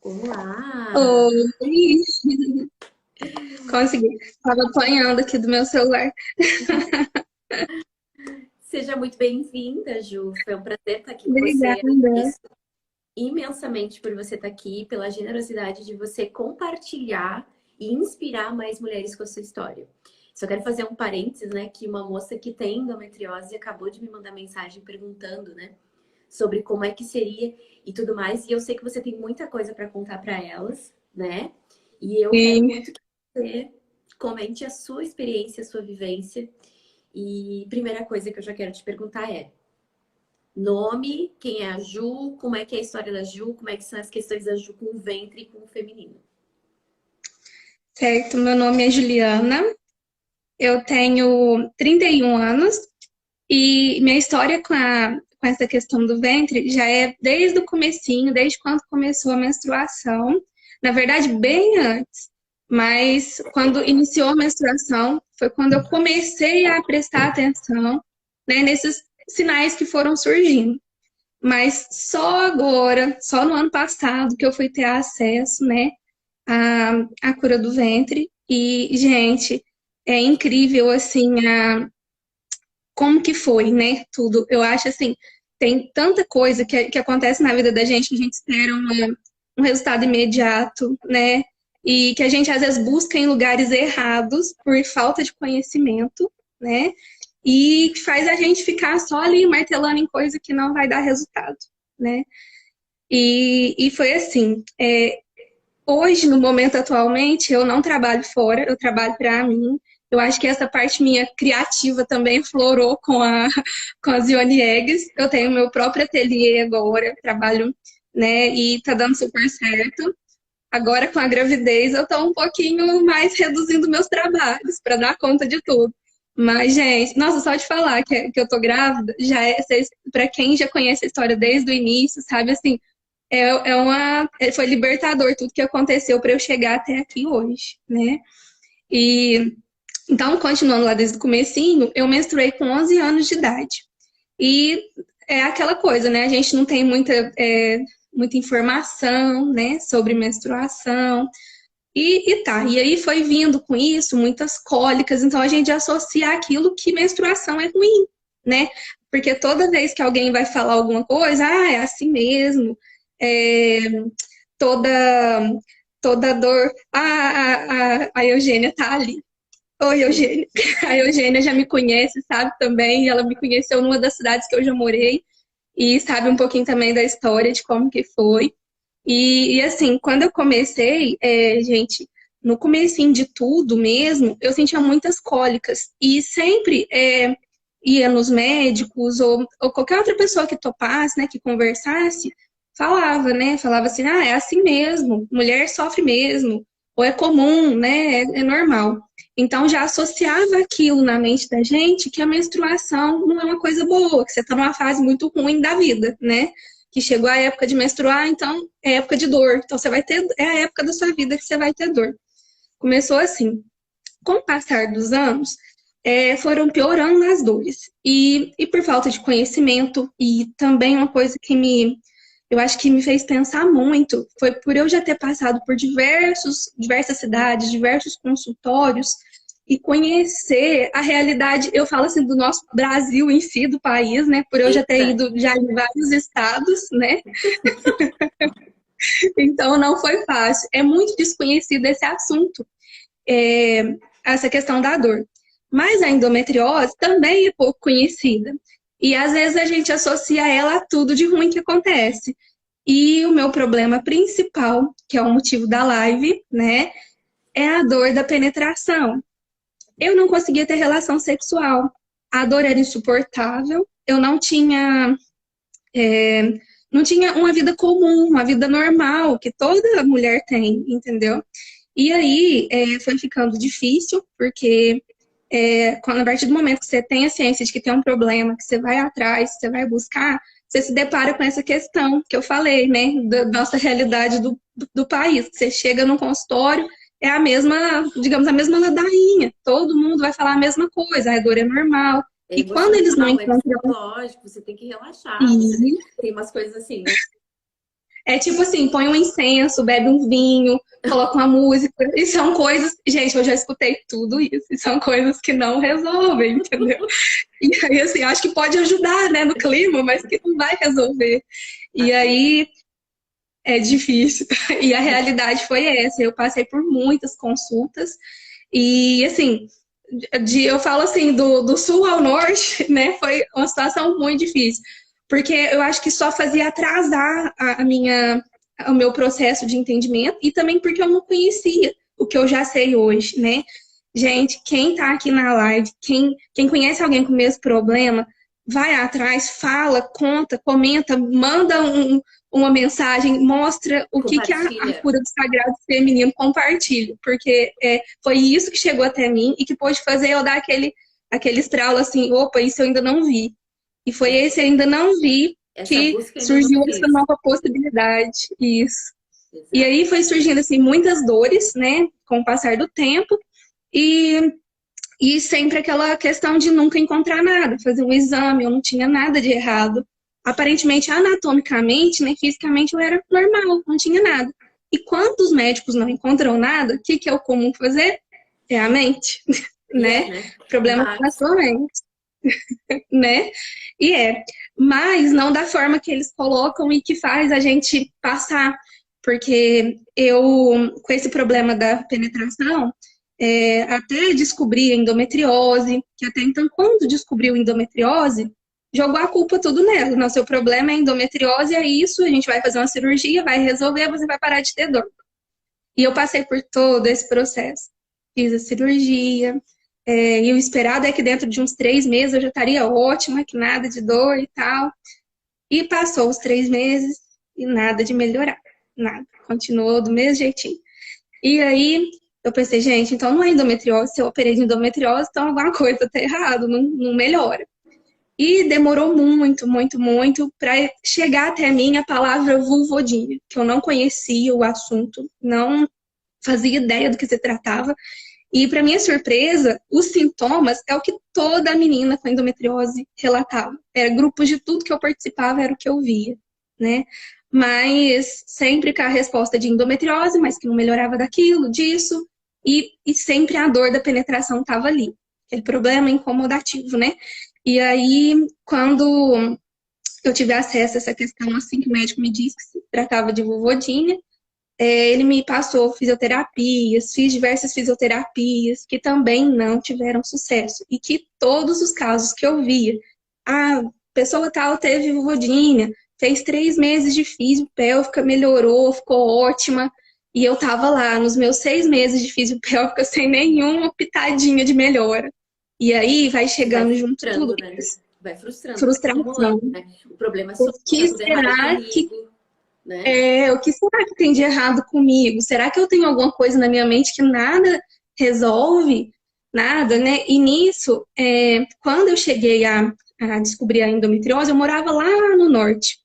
Olá! Oi! Consegui. Tava apanhando aqui do meu celular. Seja muito bem-vinda, Ju. Foi um prazer estar aqui com você. Obrigada. Agradeço imensamente por você estar aqui, pela generosidade de você compartilhar e inspirar mais mulheres com a sua história. Só quero fazer um parênteses, né? Que uma moça que tem endometriose acabou de me mandar mensagem perguntando, né? Sobre como é que seria e tudo mais. E eu sei que você tem muita coisa para contar para elas, né? E eu quero Sim. muito que você comente a sua experiência, a sua vivência. E primeira coisa que eu já quero te perguntar é: nome, quem é a Ju, como é que é a história da Ju, como é que são as questões da Ju com o ventre e com o feminino. Certo, meu nome é Juliana, eu tenho 31 anos e minha história com essa questão do ventre já é desde o comecinho, desde quando começou a menstruação. Na verdade, bem antes, mas quando iniciou a menstruação foi quando eu comecei a prestar atenção, né, nesses sinais que foram surgindo. Mas só agora, só no ano passado, que eu fui ter acesso, né, à cura do ventre. E, gente, é incrível, assim, como que foi, né, tudo. Eu acho, assim, tem tanta coisa que acontece na vida da gente que a gente espera um resultado imediato, né, e que a gente, às vezes, busca em lugares errados por falta de conhecimento, né, e que faz a gente ficar só ali martelando em coisa que não vai dar resultado, né. E foi assim, hoje, no momento atualmente, eu não trabalho fora, eu trabalho para mim. Eu acho que essa parte minha criativa também florou com as Ione Eggs. Eu tenho meu próprio ateliê agora, trabalho, né, e tá dando super certo. Agora, com a gravidez, eu tô um pouquinho mais reduzindo meus trabalhos para dar conta de tudo. Mas, gente, nossa, só de falar que eu tô grávida, já é, para quem já conhece a história desde o início, sabe, assim, foi libertador tudo que aconteceu para eu chegar até aqui hoje, né? E então, continuando lá desde o comecinho, eu menstruei com 11 anos de idade. E é aquela coisa, né? A gente não tem muita informação, né, sobre menstruação. E tá, e aí foi vindo com isso, muitas cólicas, então a gente associa aquilo que menstruação é ruim, né? Porque toda vez que alguém vai falar alguma coisa, é assim mesmo, é, toda, toda dor. A Eugênia tá ali. Oi, Eugênia. A Eugênia já me conhece, sabe também, ela me conheceu numa das cidades que eu já morei, e sabe um pouquinho também da história de como que foi. Assim, quando eu comecei, gente, no comecinho de tudo mesmo, eu sentia muitas cólicas. E sempre ia nos médicos ou qualquer outra pessoa que topasse, né, que conversasse, falava, né? Falava assim, é assim mesmo, mulher sofre mesmo, ou é comum, né? É normal. Então já associava aquilo na mente da gente que a menstruação não é uma coisa boa, que você está numa fase muito ruim da vida, né? Que chegou a época de menstruar, então é época de dor. Então você vai ter, é a época da sua vida que você vai ter dor. Começou assim. Com o passar dos anos, foram piorando as dores. E por falta de conhecimento, e também uma coisa eu acho que me fez pensar muito, foi por eu já ter passado por diversas cidades, diversos consultórios, e conhecer a realidade, eu falo assim, do nosso Brasil em si, do país, né? Por eu já ter Eita! ido já em vários estados, né? Então não foi fácil. É muito desconhecido esse assunto, é, essa questão da dor. Mas a endometriose também é pouco conhecida. E às vezes a gente associa ela a tudo de ruim que acontece. E o meu problema principal, que é o motivo da live, né, é a dor da penetração. Eu não conseguia ter relação sexual. A dor era insuportável. Eu não tinha uma vida comum, uma vida normal, que toda mulher tem, entendeu? E aí foi ficando difícil, porque quando, a partir do momento que você tem a ciência de que tem um problema, que você vai atrás, você vai buscar, você se depara com essa questão que eu falei, né? Da nossa realidade do país. Você chega num consultório, é a mesma, digamos, a mesma ladainha. Todo mundo vai falar a mesma coisa, a dor é normal. É E quando eles não emocional, é encontram psicológico, você tem que relaxar, você tem umas coisas assim, né? É tipo assim, põe um incenso, bebe um vinho, coloca uma música. E são coisas. Gente, eu já escutei tudo isso. E são coisas que não resolvem, entendeu? E aí, assim, acho que pode ajudar, né, no clima, mas que não vai resolver. E aí é difícil. E a realidade foi essa. Eu passei por muitas consultas. E assim, eu falo assim, do sul ao norte, né? Foi uma situação muito difícil. Porque eu acho que só fazia atrasar o meu processo de entendimento e também porque eu não conhecia o que eu já sei hoje, né? Gente, quem tá aqui na live, quem conhece alguém com o mesmo problema, vai atrás, fala, conta, comenta, manda uma mensagem, mostra o que a cura do sagrado feminino compartilha. Porque foi isso que chegou até mim e que pôde fazer eu dar aquele estralo assim, opa, isso eu ainda não vi. E foi esse ainda não vi que surgiu essa nova possibilidade. Isso. Exato. E aí foi surgindo assim muitas dores, né, com o passar do tempo e sempre aquela questão de nunca encontrar nada, fazer um exame, eu não tinha nada de errado. Aparentemente, anatomicamente, né, fisicamente eu era normal, não tinha nada. E quando os médicos não encontram nada, o que é o comum fazer? É a mente, né? Problema com a sua mente. Né? Mas não da forma que eles colocam e que faz a gente passar, porque eu, com esse problema da penetração, até descobri a endometriose, que até então, quando descobriu endometriose, jogou a culpa tudo nela. Não, seu problema é endometriose, é isso, a gente vai fazer uma cirurgia, vai resolver, você vai parar de ter dor. E eu passei por todo esse processo. Fiz a cirurgia, e o esperado é que dentro de uns 3 meses eu já estaria ótima, que nada de dor e tal. E passou os 3 meses e nada de melhorar. Nada. Continuou do mesmo jeitinho. E aí eu pensei, gente, então não é endometriose, se eu operei de endometriose, então alguma coisa tá errado, não melhora. E demorou muito, muito, muito para chegar até mim a palavra vulvodinha, que eu não conhecia o assunto, não fazia ideia do que se tratava. E, para minha surpresa, os sintomas é o que toda menina com endometriose relatava. Era grupos de tudo que eu participava, era o que eu via, né? Mas sempre com a resposta de endometriose, mas que não melhorava daquilo, disso. E sempre a dor da penetração estava ali. Aquele problema incomodativo, né? E aí, quando eu tive acesso a essa questão, assim que o médico me disse que se tratava de vulvodinha, ele me passou fisioterapias, fiz diversas fisioterapias que também não tiveram sucesso. E que todos os casos que eu via, a pessoa tal teve vulvodinha, fez 3 meses de fisiopélvica, melhorou, ficou ótima. E eu tava lá nos meus 6 meses de fisiopélvica sem nenhuma pitadinha de melhora. E aí vai chegando junto tudo né? isso. Vai frustrando. Frustração. Né? O problema é o que será que né? O que será que tem de errado comigo? Será que eu tenho alguma coisa na minha mente que nada resolve? Nada, né? E nisso, quando eu cheguei a descobrir a endometriose, eu morava lá no norte.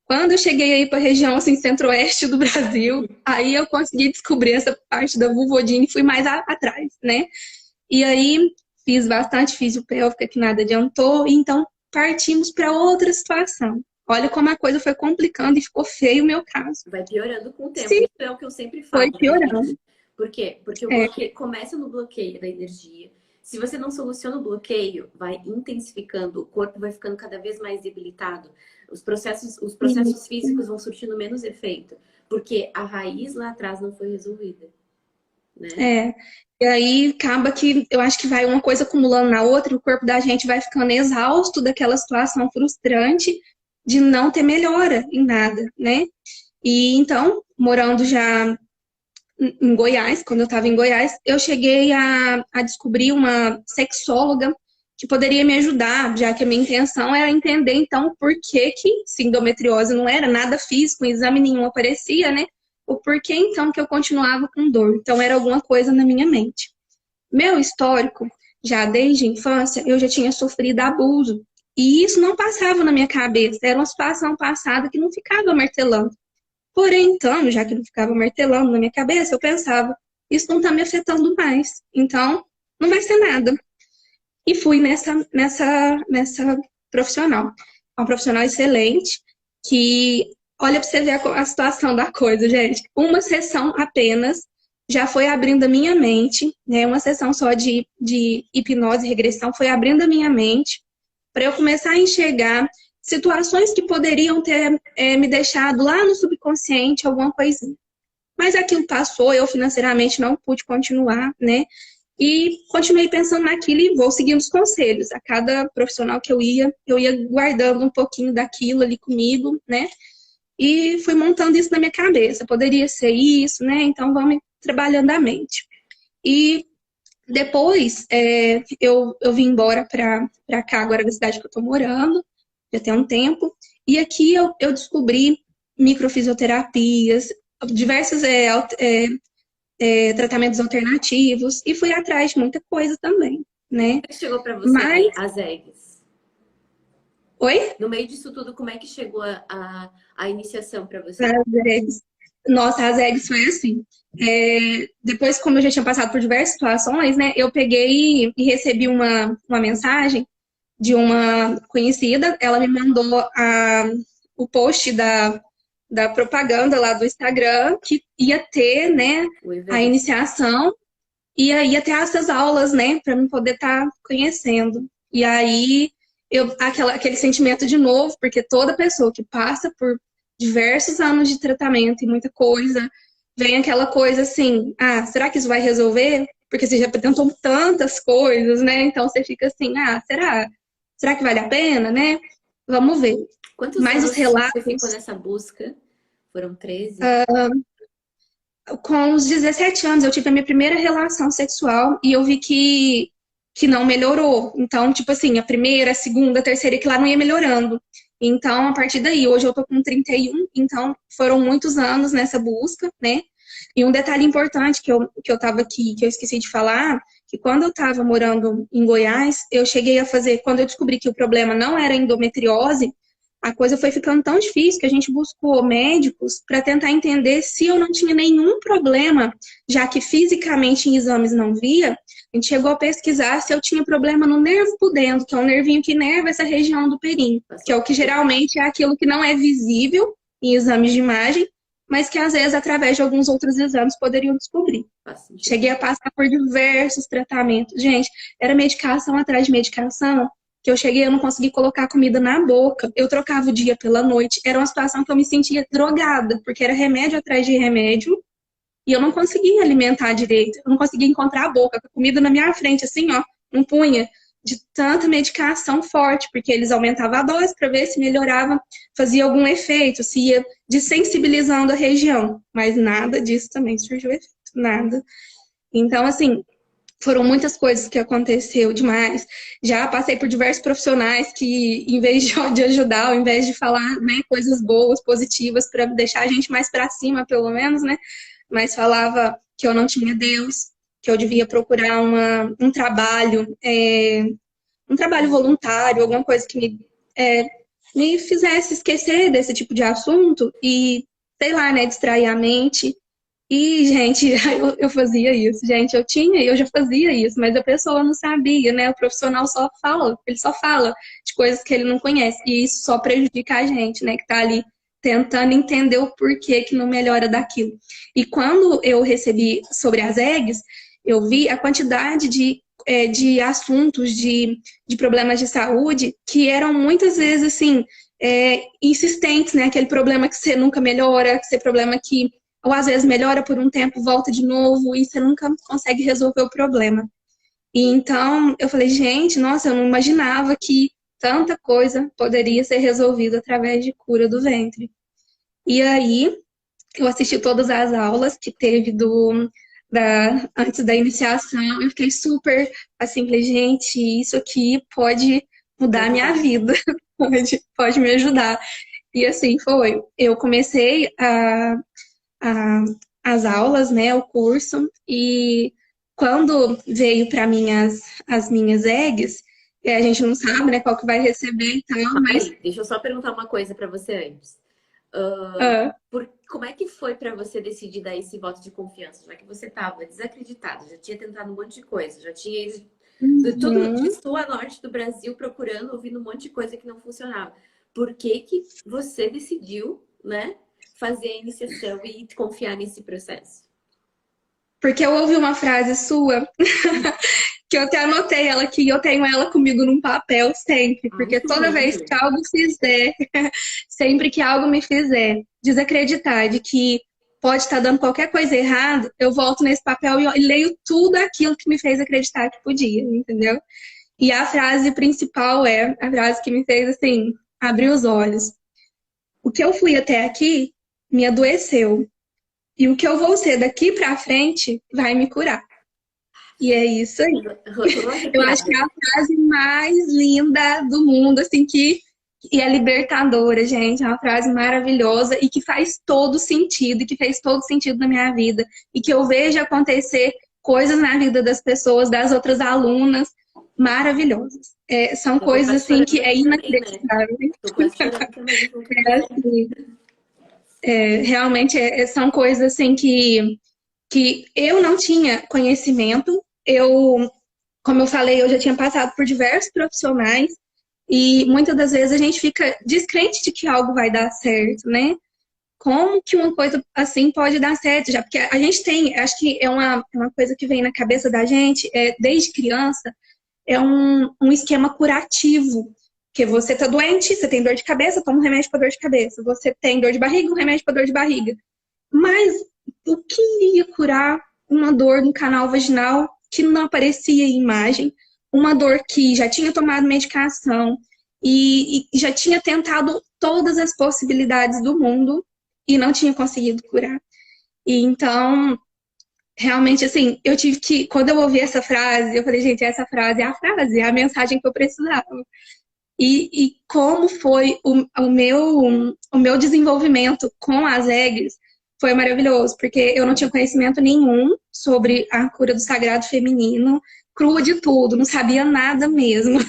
Quando eu cheguei aí para a região assim, centro-oeste do Brasil, aí eu consegui descobrir essa parte da vulvodinha e fui mais atrás, né? E aí fiz bastante fisiopélvica, que nada adiantou, e então partimos para outra situação. Olha como a coisa foi complicando e ficou feio o meu caso. Vai piorando com o tempo. Sim, isso é o que eu sempre falo. Foi piorando. Né, por quê? Porque o bloqueio começa no bloqueio da energia. Se você não soluciona o bloqueio, vai intensificando, o corpo vai ficando cada vez mais debilitado. Os processos físicos vão surtindo menos efeito. Porque a raiz lá atrás não foi resolvida. Né? E aí acaba que eu acho que vai uma coisa acumulando na outra, e o corpo da gente vai ficando exausto daquela situação frustrante de não ter melhora em nada, né? E então, morando já em Goiás, quando eu estava em Goiás, eu cheguei a descobrir uma sexóloga que poderia me ajudar, já que a minha intenção era entender, então, por que se endometriose não era nada físico, exame nenhum aparecia, né? O porquê, então, que eu continuava com dor. Então, era alguma coisa na minha mente. Meu histórico, já desde a infância, eu já tinha sofrido abuso. E isso não passava na minha cabeça. Era uma situação passada que não ficava martelando. Porém, então, já que não ficava martelando na minha cabeça, eu pensava, isso não está me afetando mais. Então, não vai ser nada. E fui nessa profissional. Uma profissional excelente, que olha para você ver a situação da coisa, gente. Uma sessão apenas já foi abrindo a minha mente, né? Uma sessão só de hipnose e regressão foi abrindo a minha mente para eu começar a enxergar situações que poderiam ter me deixado lá no subconsciente, alguma coisinha. Mas aquilo passou, eu financeiramente não pude continuar, né? E continuei pensando naquilo e vou seguindo os conselhos. A cada profissional que eu ia guardando um pouquinho daquilo ali comigo, né? E fui montando isso na minha cabeça. Poderia ser isso, né? Então vamos trabalhando a mente. E depois eu vim embora para cá, agora da cidade que eu tô morando, já tem um tempo. E aqui eu descobri microfisioterapias, diversos tratamentos alternativos e fui atrás de muita coisa também, né? Como é que chegou para Mas, você as eggs? oi? No meio disso tudo, como é que chegou a iniciação para você? As eggs. Nossa, as eggs foi assim. Depois, como eu já tinha passado por diversas situações, né? Eu peguei e recebi uma mensagem de uma conhecida. Ela me mandou o post da propaganda lá do Instagram que ia ter, né, O a evento. iniciação. E aí até essas aulas, né, para mim poder estar conhecendo. E aí aquele sentimento de novo, porque toda pessoa que passa por diversos anos de tratamento e muita coisa, vem aquela coisa assim, ah, será que isso vai resolver? Porque você já tentou tantas coisas, né? Então você fica assim, ah, será? Será que vale a pena, né? Vamos ver. Quantos Mas os anos você ficou relatos, nessa busca? Foram 13? com os 17 anos, eu tive a minha primeira relação sexual e eu vi que não melhorou. Então, tipo assim, a primeira, a segunda, a terceira, e que lá não ia melhorando. Então, a partir daí, hoje eu tô com 31, então foram muitos anos nessa busca, né? E um detalhe importante que eu tava aqui, que eu esqueci de falar, que quando eu tava morando em Goiás, eu cheguei a fazer, quando eu descobri que o problema não era endometriose, a coisa foi ficando tão difícil que a gente buscou médicos para tentar entender se eu não tinha nenhum problema, já que fisicamente em exames não via. A gente chegou a pesquisar se eu tinha problema no nervo pudendo, que é um nervinho que nerva essa região do períneo, que é Passou. o que geralmente é aquilo que não é visível em exames de imagem, mas que às vezes através de alguns outros exames poderiam descobrir. Faz sentido. Cheguei a passar por diversos tratamentos. Gente, era medicação atrás de medicação, que eu cheguei, eu não consegui colocar comida na boca. Eu trocava o dia pela noite. Era uma situação que eu me sentia drogada, porque era remédio atrás de remédio, e eu não conseguia alimentar direito. Eu não conseguia encontrar a boca, com a comida na minha frente, assim, ó, não punha, de tanta medicação forte, porque eles aumentavam a dose para ver se melhorava, fazia algum efeito, se ia desensibilizando a região. Mas nada disso também surgiu efeito, nada. Então, assim, foram muitas coisas que aconteceu demais. Já passei por diversos profissionais que, em vez de ajudar, ao invés de falar, né, coisas boas, positivas, para deixar a gente mais para cima, pelo menos, né, mas falava que eu não tinha Deus, que eu devia procurar um trabalho voluntário, alguma coisa que me fizesse esquecer desse tipo de assunto e, sei lá, né, distrair a mente. E, gente, eu fazia isso, gente, eu tinha e eu já fazia isso, mas a pessoa não sabia, né? O profissional só fala, ele só fala de coisas que ele não conhece, e isso só prejudica a gente, né? Que tá ali tentando entender o porquê que não melhora daquilo. E quando eu recebi sobre as eggs, eu vi a quantidade de assuntos, de problemas de saúde, que eram muitas vezes, assim, insistentes, né? Aquele problema que você nunca melhora, esse problema que ou às vezes melhora por um tempo, volta de novo e você nunca consegue resolver o problema. E então eu falei, gente, nossa, eu não imaginava que tanta coisa poderia ser resolvida através de cura do ventre. E aí eu assisti todas as aulas que teve antes da iniciação, eu fiquei super assim, falei, gente, isso aqui pode mudar a minha vida, pode me ajudar. E assim foi. Eu comecei a, as aulas, né, o curso, e quando veio para mim as minhas eggs, a gente não sabe, né, qual que vai receber e tal, mas... Aí, deixa eu só perguntar uma coisa para você antes. Ah, Como é que foi para você decidir dar esse voto de confiança? Já que você estava desacreditado, já tinha tentado um monte de coisa, já tinha ido de tudo de uhum. sul a norte do Brasil procurando, ouvindo um monte de coisa que não funcionava. Por que que você decidiu né, fazer a iniciação e confiar nesse processo? Porque eu ouvi uma frase sua que eu até anotei ela aqui, eu tenho ela comigo num papel sempre, Ai, porque que toda vez lindo. que algo fizer, sempre que algo me fizer desacreditar de que pode estar dando qualquer coisa errada, eu volto nesse papel e leio tudo aquilo que me fez acreditar que podia, entendeu? E a frase principal é a frase que me fez assim, abrir os olhos. O que eu fui até aqui me adoeceu. E o que eu vou ser daqui pra frente vai me curar. E é isso aí. Tô Eu acho que arrepiada. é a frase mais linda do mundo, assim, que é libertadora, gente. É uma frase maravilhosa e que faz todo sentido, e que fez todo sentido na minha vida. E que eu vejo acontecer coisas na vida das pessoas, das outras alunas, maravilhosas. É, são Já tô coisas, quase assim, que chorando é aqui também, né? inacreditável. Tô quase chorando também junto com É, você. assim, realmente são coisas, assim, que eu não tinha conhecimento. Como eu falei, eu já tinha passado por diversos profissionais e muitas das vezes a gente fica descrente de que algo vai dar certo, né? Como que uma coisa assim pode dar certo? Já porque a gente tem, acho que é uma coisa que vem na cabeça da gente, desde criança, é um esquema curativo. Que você tá doente, você tem dor de cabeça, toma um remédio para dor de cabeça. Você tem dor de barriga, um remédio para dor de barriga. Mas o que iria curar uma dor no canal vaginal que não aparecia em imagem? Uma dor que já tinha tomado medicação e já tinha tentado todas as possibilidades do mundo e não tinha conseguido curar. E então, realmente, assim, eu tive que, quando eu ouvi essa frase, eu falei, gente, essa frase é a frase, é a mensagem que eu precisava. E como foi o meu desenvolvimento com as eggs foi maravilhoso, porque eu não tinha conhecimento nenhum sobre a cura do sagrado feminino, crua de tudo, não sabia nada mesmo.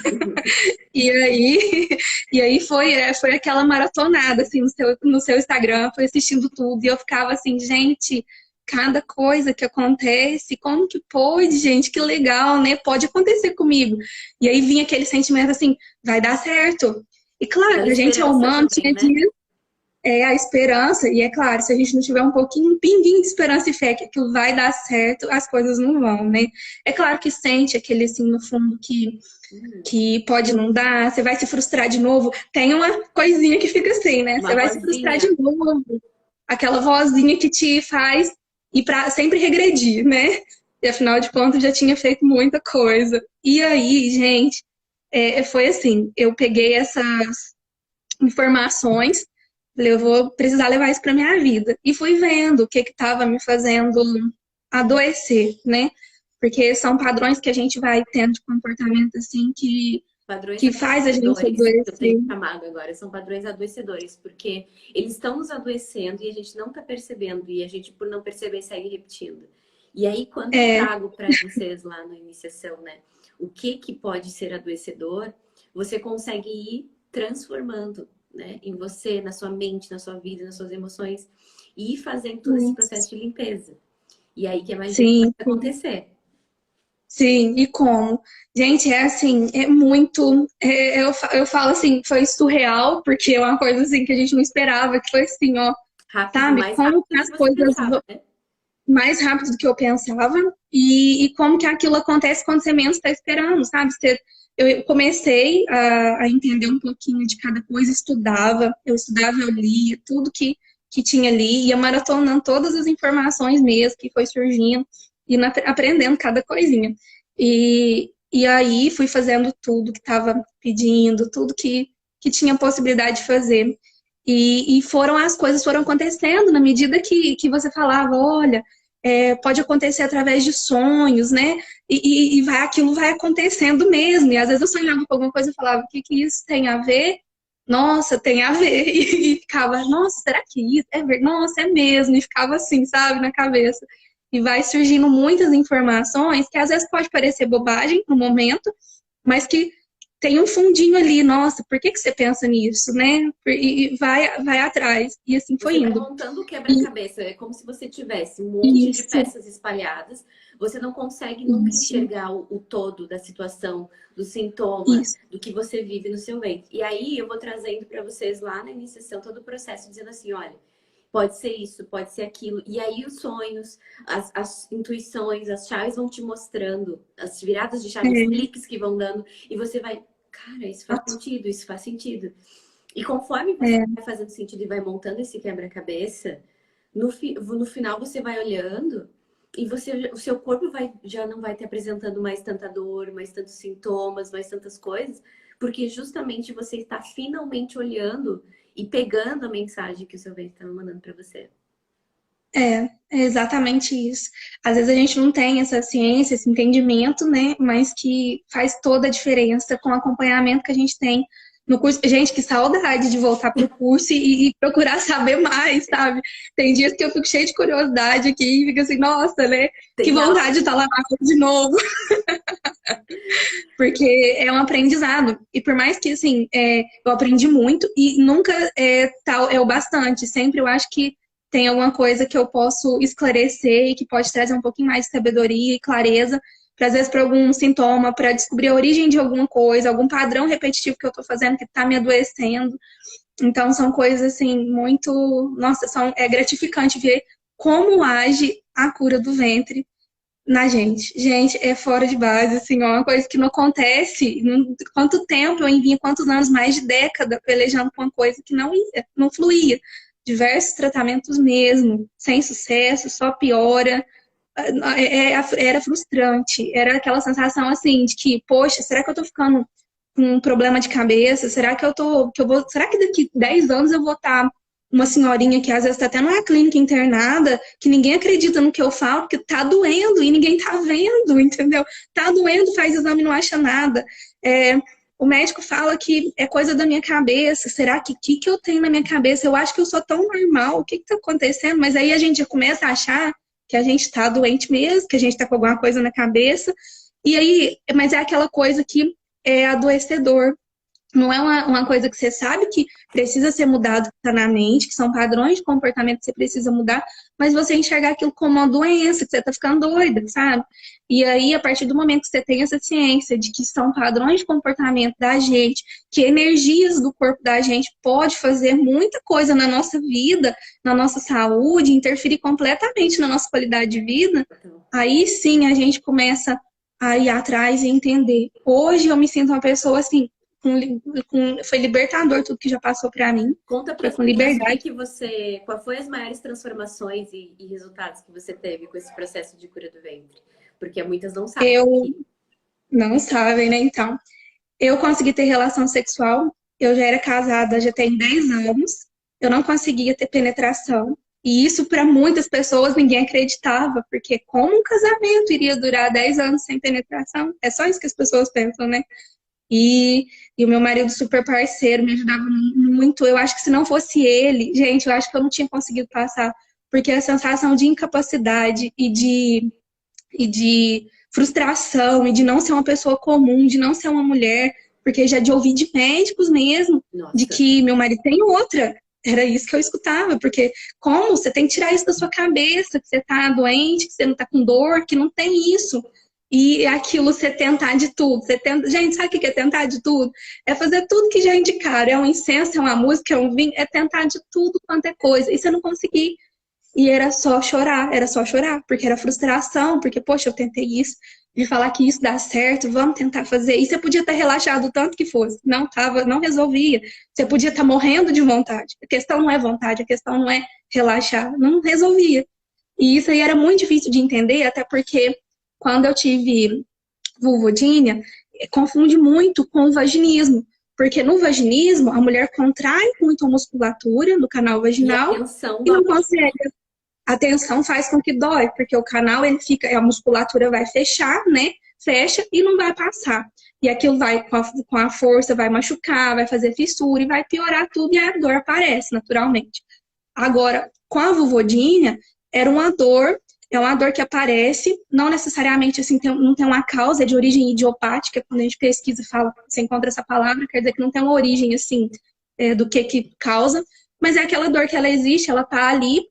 E aí, e aí foi aquela maratonada assim no seu Instagram, foi assistindo tudo, e eu ficava assim, gente, cada coisa que acontece, como que pode, gente? Que legal, né? Pode acontecer comigo. E aí vinha aquele sentimento assim, vai dar certo. E Aquela claro, a gente é esperança humano, também, tinha né? dias, a esperança, e é claro, se a gente não tiver um pouquinho, um pinguinho de esperança e fé que aquilo vai dar certo, as coisas não vão, né? É claro que sente aquele assim no fundo Uhum. que pode não dar, você vai se frustrar de novo. Tem uma coisinha que fica assim, né? Você Uma vai se frustrar de vozinha. novo. Aquela vozinha que te faz ir para sempre regredir, né? E afinal de contas já tinha feito muita coisa. E aí, gente, foi assim, eu peguei essas informações, falei, eu vou precisar levar isso para minha vida. E fui vendo o que estava me fazendo adoecer, né? Porque são padrões que a gente vai tendo de comportamento assim Padrões que faz a gente adoecedores, que eu tenho adoecer. chamado agora, são padrões adoecedores, porque eles estão nos adoecendo e a gente não está percebendo, e a gente, por não perceber, segue repetindo. E aí, quando eu É, trago para vocês lá na iniciação, né, o que pode ser adoecedor, você consegue ir transformando, né, em você, na sua mente, na sua vida, nas suas emoções, e ir fazendo todo esse processo de limpeza. E aí que a magia sim, começa a acontecer. sim, e como? Gente, é assim, é muito. Eu falo assim, foi surreal, porque é uma coisa assim que a gente não esperava, que foi assim, ó, Rápido, sabe? mais Como que rápido do as que você coisas pensava, né? mais rápido do que eu pensava e como que aquilo acontece quando você menos está esperando, sabe? Eu comecei a entender um pouquinho de cada coisa, eu estudava, eu lia tudo que tinha ali, ia maratonando todas as informações mesmo que foi surgindo e aprendendo cada coisinha. E aí fui fazendo tudo que estava pedindo, tudo que tinha possibilidade de fazer. E as coisas foram acontecendo na medida que você falava, olha, pode acontecer através de sonhos, né? Aquilo vai acontecendo mesmo. E às vezes eu sonhava com alguma coisa e falava, o que que isso tem a ver? Nossa, tem a ver. E ficava, nossa, será que isso é verdade? Nossa, é mesmo. E ficava assim, sabe, na cabeça. E vai surgindo muitas informações que às vezes pode parecer bobagem no momento, mas que tem um fundinho ali, nossa, por que que você pensa nisso, né? E vai atrás. E assim foi Você vai indo. montando o E, quebra-cabeça, é como se você tivesse um monte de isso, peças espalhadas, você não consegue nunca isso, enxergar o todo da situação, do sintoma, isso. do que você vive no seu ventre. E aí eu vou trazendo para vocês lá na iniciação todo o processo, dizendo assim, olha, pode ser isso, pode ser aquilo. E aí os sonhos, as intuições, as chaves vão te mostrando, as viradas de chave, os É, cliques que vão dando, e você vai, cara, isso faz sentido, isso faz sentido. E conforme você é, vai fazendo sentido e vai montando esse quebra-cabeça, no final você vai olhando e o seu corpo já não vai te apresentando mais tanta dor, mais tantos sintomas, mais tantas coisas, porque justamente você está finalmente olhando e pegando a mensagem que o seu ventre estava mandando para você. é exatamente isso. Às vezes a gente não tem essa ciência, esse entendimento, né? Mas que faz toda a diferença com o acompanhamento que a gente tem no curso. Gente, que saudade de voltar para o curso e procurar saber mais, sabe? Tem dias que eu fico cheia de curiosidade aqui e fico assim, nossa, né? Que Tem vontade de aula. estar lá de novo. Porque é um aprendizado. E por mais que, assim, eu aprendi muito e nunca tal é o bastante. Sempre eu acho que tem alguma coisa que eu posso esclarecer e que pode trazer um pouquinho mais de sabedoria e clareza, para às vezes para algum sintoma, para descobrir a origem de alguma coisa, algum padrão repetitivo que eu estou fazendo que está me adoecendo. Então são coisas assim muito, nossa, é gratificante ver como age a cura do ventre na gente. Gente, é fora de base, assim, ó, uma coisa que não acontece. Quanto tempo eu envio, quantos anos, mais de década, pelejando com uma coisa que não ia, não fluía. Diversos tratamentos mesmo, sem sucesso, só piora. Era frustrante. Era aquela sensação assim de que, poxa, será que eu tô ficando com um problema de cabeça? Será que será que daqui 10 anos eu vou estar uma senhorinha que às vezes está até numa clínica internada, que ninguém acredita no que eu falo, porque tá doendo e ninguém tá vendo, entendeu? Tá doendo, faz exame e não acha nada. O médico fala que é coisa da minha cabeça. Será que eu tenho na minha cabeça? Eu acho que eu sou tão normal. O que tá acontecendo? Mas aí a gente já começa a achar que a gente tá doente mesmo, que a gente tá com alguma coisa na cabeça. E aí, mas é aquela coisa que é adoecedor. Não é uma coisa que você sabe que precisa ser mudado, que está na mente, que são padrões de comportamento que você precisa mudar, mas você enxergar aquilo como uma doença, que você está ficando doida, sabe? E aí, a partir do momento que você tem essa ciência de que são padrões de comportamento da gente, que energias do corpo da gente pode fazer muita coisa na nossa vida, na nossa saúde, interferir completamente na nossa qualidade de vida, aí sim a gente começa a ir atrás e entender. Hoje eu me sinto uma pessoa assim, foi libertador tudo que já passou para mim. Conta para Foi as com pessoas liberdade. qual foi as maiores transformações e resultados que você teve com esse processo de cura do ventre? Porque muitas não sabem Eu que não sabem, né? Então, eu consegui ter relação sexual. Eu já era casada, já tem 10 anos. Eu não conseguia ter penetração. E isso, para muitas pessoas, ninguém acreditava, porque como um casamento iria durar 10 anos sem penetração? É só isso que as pessoas pensam, né? E, e o meu marido super parceiro me ajudava muito. Eu acho que se não fosse ele, gente, eu acho que eu não tinha conseguido passar. Porque a sensação de incapacidade e de frustração e de não ser uma pessoa comum, de não ser uma mulher, porque já de ouvir de médicos mesmo, de nossa, que meu marido tem outra. Era isso que eu escutava, porque como você tem que tirar isso da sua cabeça, que você tá doente, que você não tá com dor, que não tem isso. E aquilo você tentar de tudo. Você tenta... Gente, sabe o que é tentar de tudo? É fazer tudo que já indicaram. É um incenso, é uma música, é um vinho, é tentar de tudo quanto é coisa. E você não conseguir. E era só chorar, porque era frustração, porque, poxa, eu tentei isso, de falar que isso dá certo, vamos tentar fazer. E você podia estar relaxado o tanto que fosse, não tava, não resolvia. Você podia estar morrendo de vontade. A questão não é vontade, a questão não é relaxar, não resolvia. E isso aí era muito difícil de entender, até porque quando eu tive vulvodínia, confunde muito com o vaginismo. Porque no vaginismo, a mulher contrai muito a musculatura no canal e a vaginal tensão e dói. não consegue. A tensão faz com que dói, porque o canal ele fica, a musculatura vai fechar, né? Fecha e não vai passar. E aquilo vai com a força, vai machucar, vai fazer fissura e vai piorar tudo e a dor aparece naturalmente. Agora, com a vulvodínia, era uma dor É uma dor que aparece, não necessariamente assim, não tem uma causa, é de origem idiopática. Quando a gente pesquisa e fala, você encontra essa palavra, quer dizer que não tem uma origem assim, do que causa, mas é aquela dor que ela existe, ela tá ali,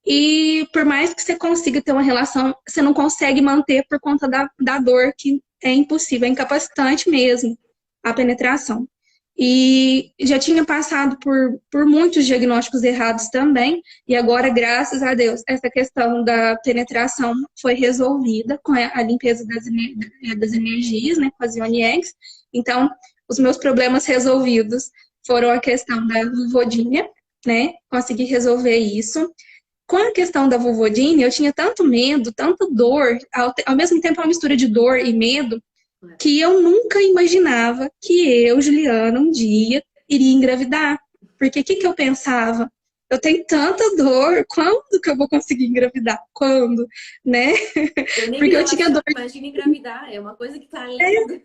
e por mais que você consiga ter uma relação, você não consegue manter por conta da dor, que é impossível, é incapacitante mesmo a penetração. E já tinha passado por muitos diagnósticos errados também, e agora, graças a Deus, essa questão da penetração foi resolvida com a limpeza das energias, né, com as Ioni Eggs. Então, os meus problemas resolvidos foram a questão da vulvodínia, né, consegui resolver isso. Com a questão da vulvodínia, eu tinha tanto medo, tanta dor, ao mesmo tempo uma mistura de dor e medo, que eu nunca imaginava que eu, Juliana, um dia iria engravidar. Porque o que eu pensava? Eu tenho tanta dor, quando que eu vou conseguir engravidar? Quando? Né? Eu nem Porque eu acho, tinha dor. imagina engravidar, é uma coisa que tá além.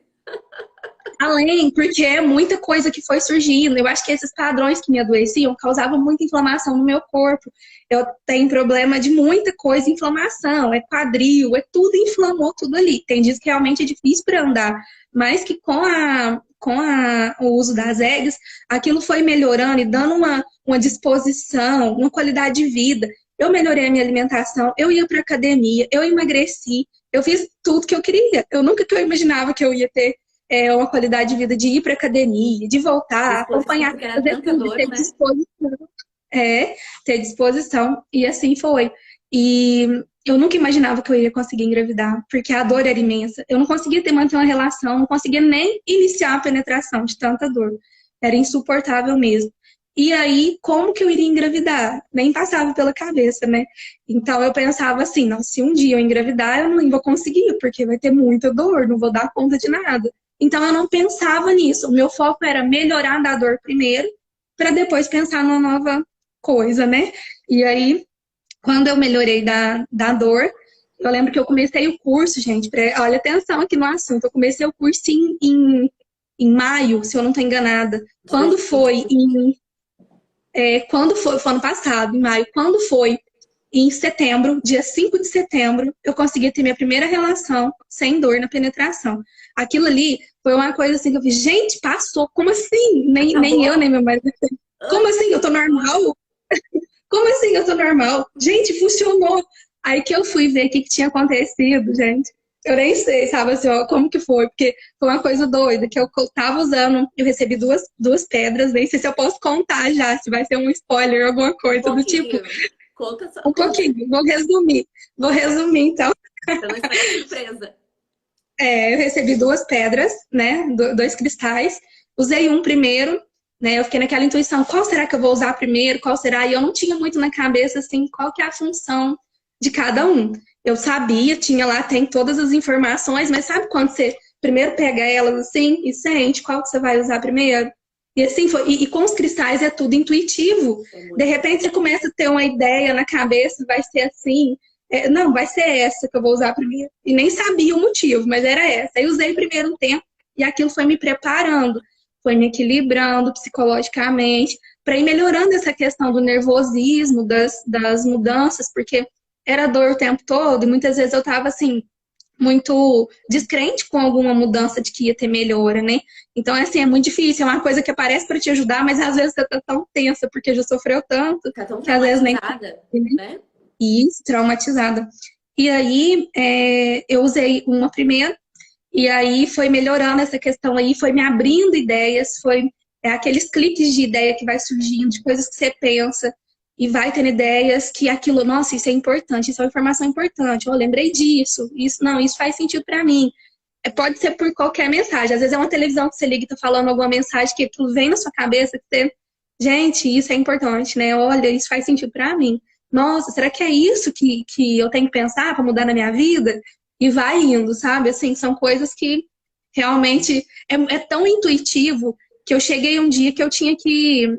Além, porque é muita coisa que foi surgindo. Eu acho que esses padrões que me adoeciam causavam muita inflamação no meu corpo. Eu tenho problema de muita coisa, inflamação, é quadril, é tudo inflamou tudo ali. Tem dias que realmente é difícil para andar, mas que o uso das eggs, aquilo foi melhorando e dando uma disposição, uma qualidade de vida. Eu melhorei a minha alimentação, eu ia para academia, eu emagreci, eu fiz tudo que eu queria. Eu nunca que eu imaginava que eu ia ter uma qualidade de vida de ir para academia, de voltar, Disposição, acompanhar, porque era fazer tanta tudo, dor, ter né? disposição. Ter disposição. E assim foi. E eu nunca imaginava que eu ia conseguir engravidar, porque a dor era imensa. Eu não conseguia manter uma relação, não conseguia nem iniciar a penetração de tanta dor. Era insuportável mesmo. E aí, como que eu iria engravidar? Nem passava pela cabeça, né? Então eu pensava assim, não, se um dia eu engravidar, eu não vou conseguir, porque vai ter muita dor, não vou dar conta de nada. Então eu não pensava nisso. O meu foco era melhorar da dor primeiro, para depois pensar numa nova coisa, né? E aí, quando eu melhorei da dor, eu lembro que eu comecei o curso, gente, olha atenção aqui no assunto, eu comecei o curso em maio, se eu não estou enganada. De 2020. Quando foi ano passado, em maio, quando foi em setembro, dia 5 de setembro, eu consegui ter minha primeira relação sem dor na penetração. Aquilo ali foi uma coisa assim que eu fiz, gente, passou, como assim? Nem eu, Acabou? nem meu marido. Como assim? Eu tô normal? Como assim eu tô normal? Gente, funcionou. Aí que eu fui ver o que tinha acontecido, gente. Eu nem sei, sabe, assim, ó, como que foi, porque foi uma coisa doida, que eu tava usando, eu recebi duas pedras, nem sei se eu posso contar já, se vai ser um spoiler, alguma Um coisa do tipo. pouquinho. Conta só, Um conta, pouquinho, vou resumir então. pra não estragar a surpresa. Eu recebi duas pedras, né, dois cristais, usei um primeiro, né, eu fiquei naquela intuição, qual será que eu vou usar primeiro, qual será? E eu não tinha muito na cabeça, assim, qual que é a função de cada um. Eu sabia, tinha lá, tem todas as informações, mas sabe quando você primeiro pega elas assim e sente qual que você vai usar primeiro? E assim foi. E com os cristais é tudo intuitivo. É De muito. repente você começa a ter uma ideia na cabeça, vai ser assim. Não, vai ser essa que eu vou usar primeiro. E nem sabia o motivo, mas era essa. Aí usei primeiro um tempo e aquilo foi me preparando, foi me equilibrando psicologicamente, para ir melhorando essa questão do nervosismo, das mudanças, porque era dor o tempo todo e muitas vezes eu estava assim, muito descrente com alguma mudança de que ia ter melhora, né? Então, assim, é muito difícil, é uma coisa que aparece para te ajudar, mas às vezes você tá tão tensa porque já sofreu tanto, Tá tão que às vezes nem traumatizada, né? isso, traumatizada. E aí, eu usei uma primeira, e aí foi melhorando essa questão aí, foi me abrindo ideias, foi aqueles cliques de ideia que vai surgindo, de coisas que você pensa, e vai tendo ideias que aquilo, nossa, isso é importante, isso é uma informação importante, eu lembrei disso, isso não, isso faz sentido para mim. Pode ser por qualquer mensagem, às vezes é uma televisão que você liga e tá falando alguma mensagem que aquilo vem na sua cabeça, que você, gente, isso é importante, né? Olha, isso faz sentido para mim. Nossa, será que é isso que eu tenho que pensar para mudar na minha vida? E vai indo, sabe? Assim, são coisas que realmente é tão intuitivo que eu cheguei um dia que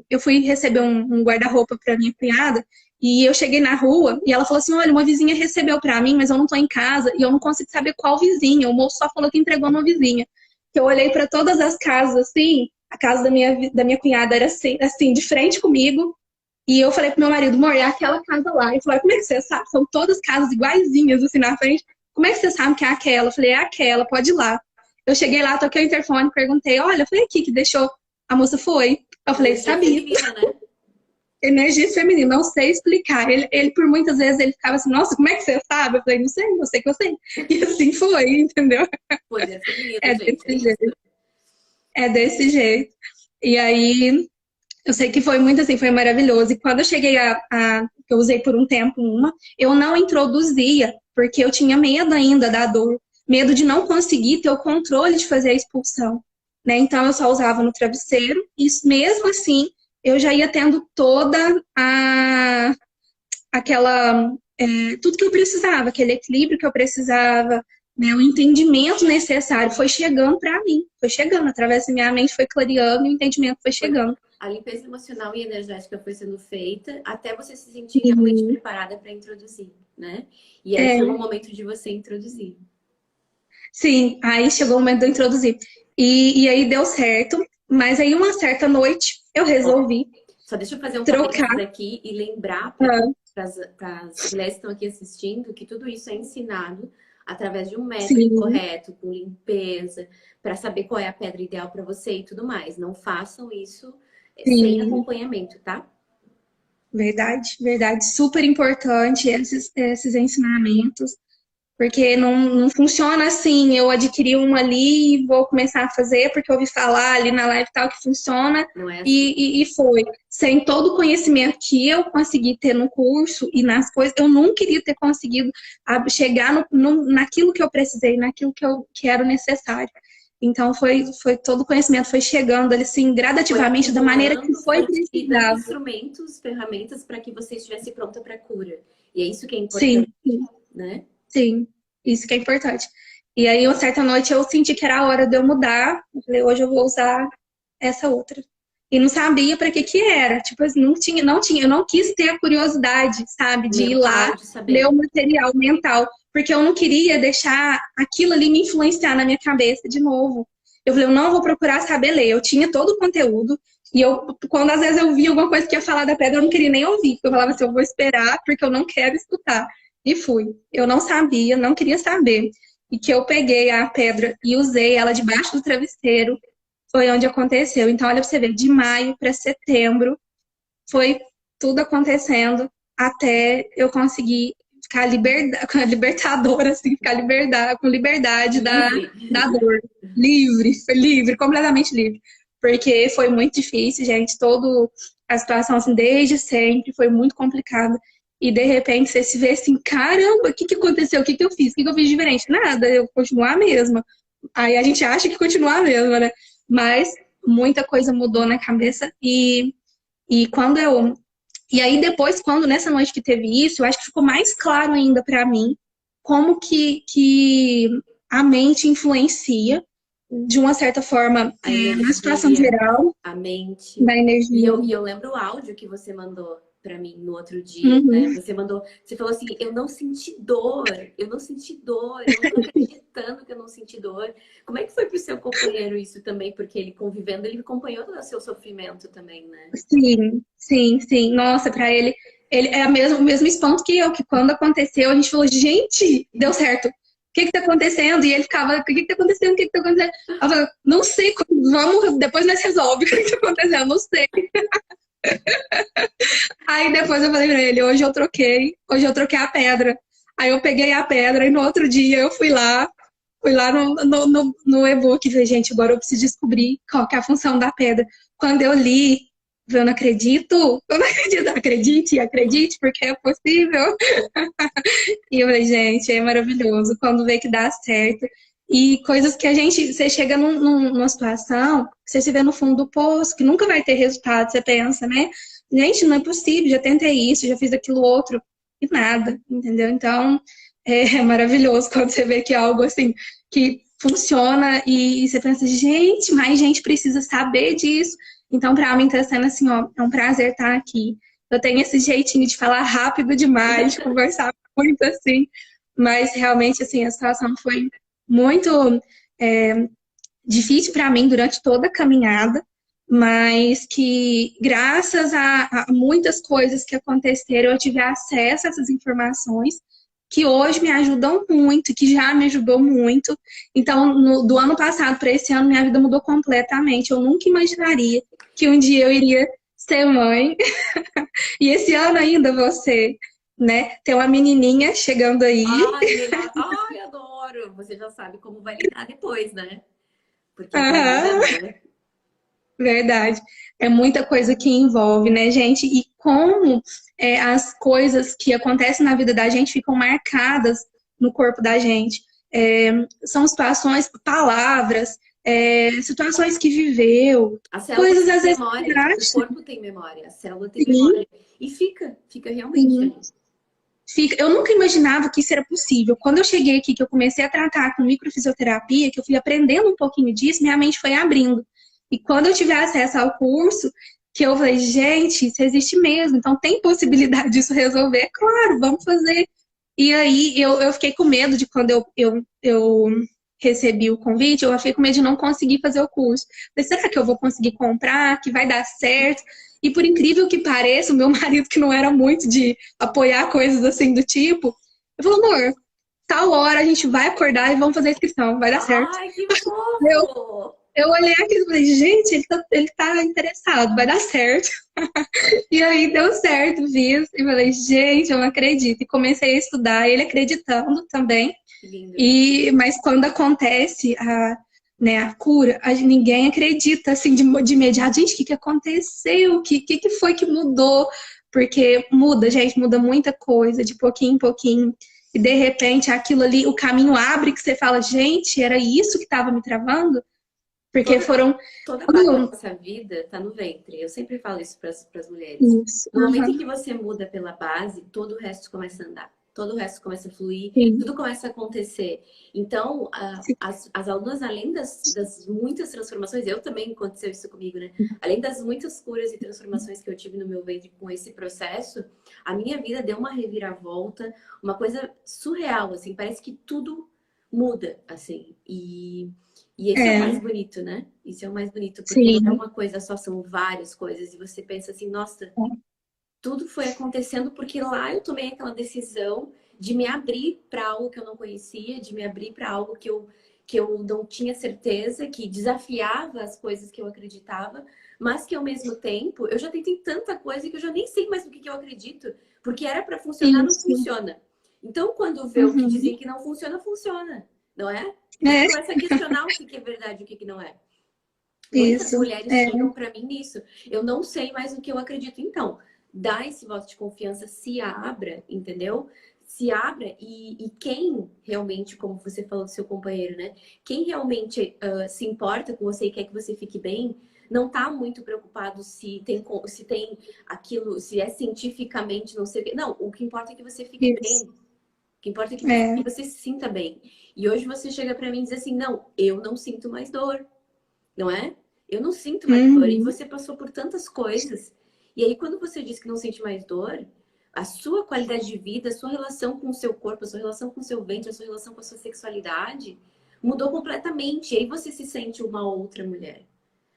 eu fui receber um guarda-roupa para minha cunhada e eu cheguei na rua e ela falou assim, olha, uma vizinha recebeu para mim, mas eu não tô em casa e eu não consigo saber qual vizinha. O moço só falou que entregou uma vizinha. Eu olhei para todas as casas assim, a casa da minha cunhada era assim, de frente comigo, E eu falei pro meu marido, amor, é aquela casa lá. Ele falou, como é que você sabe? São todas casas iguaizinhas, assim, na frente. Como é que você sabe que é aquela? Eu falei, é aquela, pode ir lá. Eu cheguei lá, toquei o interfone, perguntei, olha, foi aqui que deixou. A moça foi. Eu falei, Energia sabia. feminina, né? Energia feminina, não sei explicar. Ele, por muitas vezes, ele ficava assim, nossa, como é que você sabe? Eu falei, não sei, eu sei que eu sei. E assim foi, entendeu? Poder feminino, É gente, é desse isso. jeito. É desse jeito. E aí, eu sei que foi muito assim, foi maravilhoso. E quando eu cheguei eu usei por um tempo uma, eu não introduzia, porque eu tinha medo ainda da dor, medo de não conseguir ter o controle de fazer a expulsão, né? Então eu só usava no travesseiro, e mesmo assim eu já ia tendo toda aquela tudo que eu precisava, aquele equilíbrio que eu precisava, né? O entendimento necessário foi chegando para mim, foi chegando através da minha mente, foi clareando e o entendimento foi Foi chegando. a limpeza emocional e energética foi sendo feita até você se sentir realmente preparada para introduzir, né? E aí chegou o momento de você introduzir. Sim, aí chegou o momento de eu introduzir. E aí deu certo, mas aí uma certa noite eu Ó, resolvi só deixa eu fazer um parênteses trocar. aqui e lembrar para Ah, as mulheres que estão aqui assistindo que tudo isso é ensinado através de um método sim, correto, com limpeza, para saber qual é a pedra ideal para você e tudo mais. Não façam isso sem sim, acompanhamento, tá? verdade, verdade. Super importante esses ensinamentos. Porque não funciona assim, eu adquiri uma ali e vou começar a fazer porque eu ouvi falar ali na live e tal que funciona Não é assim. e foi. Sem todo o conhecimento que eu consegui ter no curso e nas coisas, eu nunca iria ter conseguido chegar naquilo que eu precisei, naquilo que era necessário. Então foi todo o conhecimento, foi chegando ali assim, Foi gradativamente, da maneira que acumulando, foi foi te dando precisava. instrumentos, ferramentas para que você estivesse pronta para a cura. E é isso que é Sim, importante, né? sim, isso que é importante. E aí, uma certa noite, eu senti que era a hora de eu mudar. Eu falei, hoje eu vou usar essa outra. E não sabia para que que era. Tipo, assim, não tinha, eu não quis ter a curiosidade, sabe, de ir lá Mental de ler saber. o material mental, porque eu não queria deixar aquilo ali me influenciar na minha cabeça de novo. Eu falei, eu não vou procurar saber ler. Eu tinha todo o conteúdo. E quando às vezes eu via alguma coisa que ia falar da pedra, eu não queria nem ouvir. Porque eu falava assim, eu vou esperar, porque eu não quero escutar. E fui. Eu não sabia, não queria saber. E que eu peguei a pedra e usei ela debaixo do travesseiro, foi onde aconteceu. Então, olha pra você ver, de maio para setembro, foi tudo acontecendo até eu conseguir ficar libertadora, assim, ficar com liberdade Livre. da dor. Livre, foi livre, completamente livre. Porque foi muito difícil, gente, toda a situação, assim, desde sempre, foi muito complicada. E de repente você se vê assim, caramba, o que que aconteceu? O que que eu fiz? O que que eu fiz diferente? Nada, eu continuar a mesma. Aí a gente acha que continuar a mesma, né? Mas muita coisa mudou na cabeça e quando eu. E aí, depois, quando nessa noite que teve isso, eu acho que ficou mais claro ainda para mim como que a mente influencia, de uma certa forma, A na situação energia, geral, a mente. da energia. E eu lembro o áudio que você mandou para mim no outro dia, né? Uhum. Você falou assim, eu não senti dor, eu não senti dor, eu não tô acreditando que eu não senti dor. Como é que foi pro seu companheiro isso também? Porque ele convivendo, ele acompanhou todo o seu sofrimento também, né? Sim, sim, sim. Nossa, para ele é o mesmo espanto que eu, que quando aconteceu, a gente falou, gente, deu certo. O que que tá acontecendo? E ele ficava, o que que tá acontecendo? O que que tá acontecendo? Eu falei, não sei, vamos, depois nós resolve o que que tá acontecendo, não sei. Aí depois eu falei pra ele, hoje eu troquei a pedra. Aí eu peguei a pedra e no outro dia eu fui lá no e-book e falei, gente, agora eu preciso descobrir qual que é a função da pedra. Quando eu li, eu não acredito, eu não acredito, acredite, acredite, porque é possível. E eu falei, gente, é maravilhoso quando vê que dá certo. E coisas que a gente, você chega numa situação, você se vê no fundo do poço, que nunca vai ter resultado, você pensa, né? Gente, não é possível, já tentei isso, já fiz aquilo outro, e nada, entendeu? Então, é maravilhoso quando você vê que é algo assim, que funciona e você pensa, gente, mais gente precisa saber disso. Então, para mim, tá sendo assim, ó, é um prazer estar aqui. Eu tenho esse jeitinho de falar rápido demais, de conversar muito assim, mas realmente, assim, a situação foi muito é, difícil para mim durante toda a caminhada, mas que graças a muitas coisas que aconteceram, eu tive acesso a essas informações que hoje me ajudam muito, que já me ajudou muito. Então, do ano passado para esse ano, minha vida mudou completamente. Eu nunca imaginaria que um dia eu iria ser mãe. E esse ano ainda você, né, tem uma menininha chegando aí. Ai, melhor. Ai, adoro. Você já sabe como vai lidar depois, né? Porque Aham, engravidando, né? verdade. É muita coisa que envolve, né, gente? E como as coisas que acontecem na vida da gente ficam marcadas no corpo da gente. É, são situações, palavras, situações que viveu, A célula coisas tem às vezes memória, tipo, o drásticas. corpo tem memória, a célula tem memória. E fica realmente Sim. ali. Eu nunca imaginava que isso era possível. Quando eu cheguei aqui, que eu comecei a tratar com microfisioterapia, que eu fui aprendendo um pouquinho disso, minha mente foi abrindo. E quando eu tive acesso ao curso, que eu falei, gente, isso existe mesmo, então tem possibilidade disso resolver? É claro, vamos fazer. E aí eu fiquei com medo de quando eu recebi o convite, eu fiquei com medo de não conseguir fazer o curso. Falei, será que eu vou conseguir comprar? Que vai dar certo? E por incrível que pareça, o meu marido, que não era muito de apoiar coisas assim do tipo, eu falei, amor, tal hora a gente vai acordar e vamos fazer a inscrição, vai dar certo. Ai, que Eu, fofo! eu olhei aqui e falei, gente, ele tá interessado, vai dar certo. E aí deu certo, fiz. E falei, gente, eu não acredito. E comecei a estudar, ele acreditando também. Que lindo. Mas quando acontece a cura, ninguém acredita assim de imediato. Gente, o que, que aconteceu? O que foi que mudou? Porque muda, gente, muda muita coisa, de pouquinho em pouquinho. E de repente aquilo ali, o caminho abre que você fala, gente, era isso que estava me travando? Porque Toda, foram. toda parte da nossa vida está no ventre. Eu sempre falo isso para as mulheres. Isso. No momento em Aham, que você muda pela base, todo o resto começa a andar. Todo o resto começa a fluir, sim, tudo começa a acontecer. Então, sim. as alunas, além das muitas transformações, eu também aconteceu isso comigo, né? Além das muitas curas e transformações que eu tive no meu ventre com esse processo, a minha vida deu uma reviravolta, uma coisa surreal, assim, parece que tudo muda, assim. E esse é o mais É, bonito, né? Isso é o mais bonito, porque não é sim. uma coisa só, são várias coisas. E você pensa assim, nossa, tudo foi acontecendo porque lá eu tomei aquela decisão de me abrir para algo que eu não conhecia, de me abrir para algo que eu não tinha certeza, que desafiava as coisas que eu acreditava, mas que ao mesmo tempo eu já tentei tanta coisa que eu já nem sei mais no que eu acredito, porque era para funcionar, não Isso. funciona. Então, quando vê o que Uhum. dizem que não funciona, funciona, não é? E você É, começa a questionar o que é verdade e o que não é. Muitas isso. mulheres É, chegam para mim nisso. Eu não sei mais o que eu acredito. Então, dá esse voto de confiança, se abra, entendeu? Se abra e quem realmente, como você falou do seu companheiro, né? Quem realmente se importa com você e quer que você fique bem, não tá muito preocupado se tem aquilo, se é cientificamente, não sei o quê. Não, o que importa é que você fique bem. isso. O que importa é que você, É. que você se sinta bem. E hoje você chega para mim e diz assim: não, eu não sinto mais dor, não é? Eu não sinto mais dor. E Uhum. você passou por tantas coisas. E aí, quando você diz que não sente mais dor, a sua qualidade de vida, a sua relação com o seu corpo, a sua relação com o seu ventre, a sua relação com a sua sexualidade mudou completamente. E aí você se sente uma outra mulher.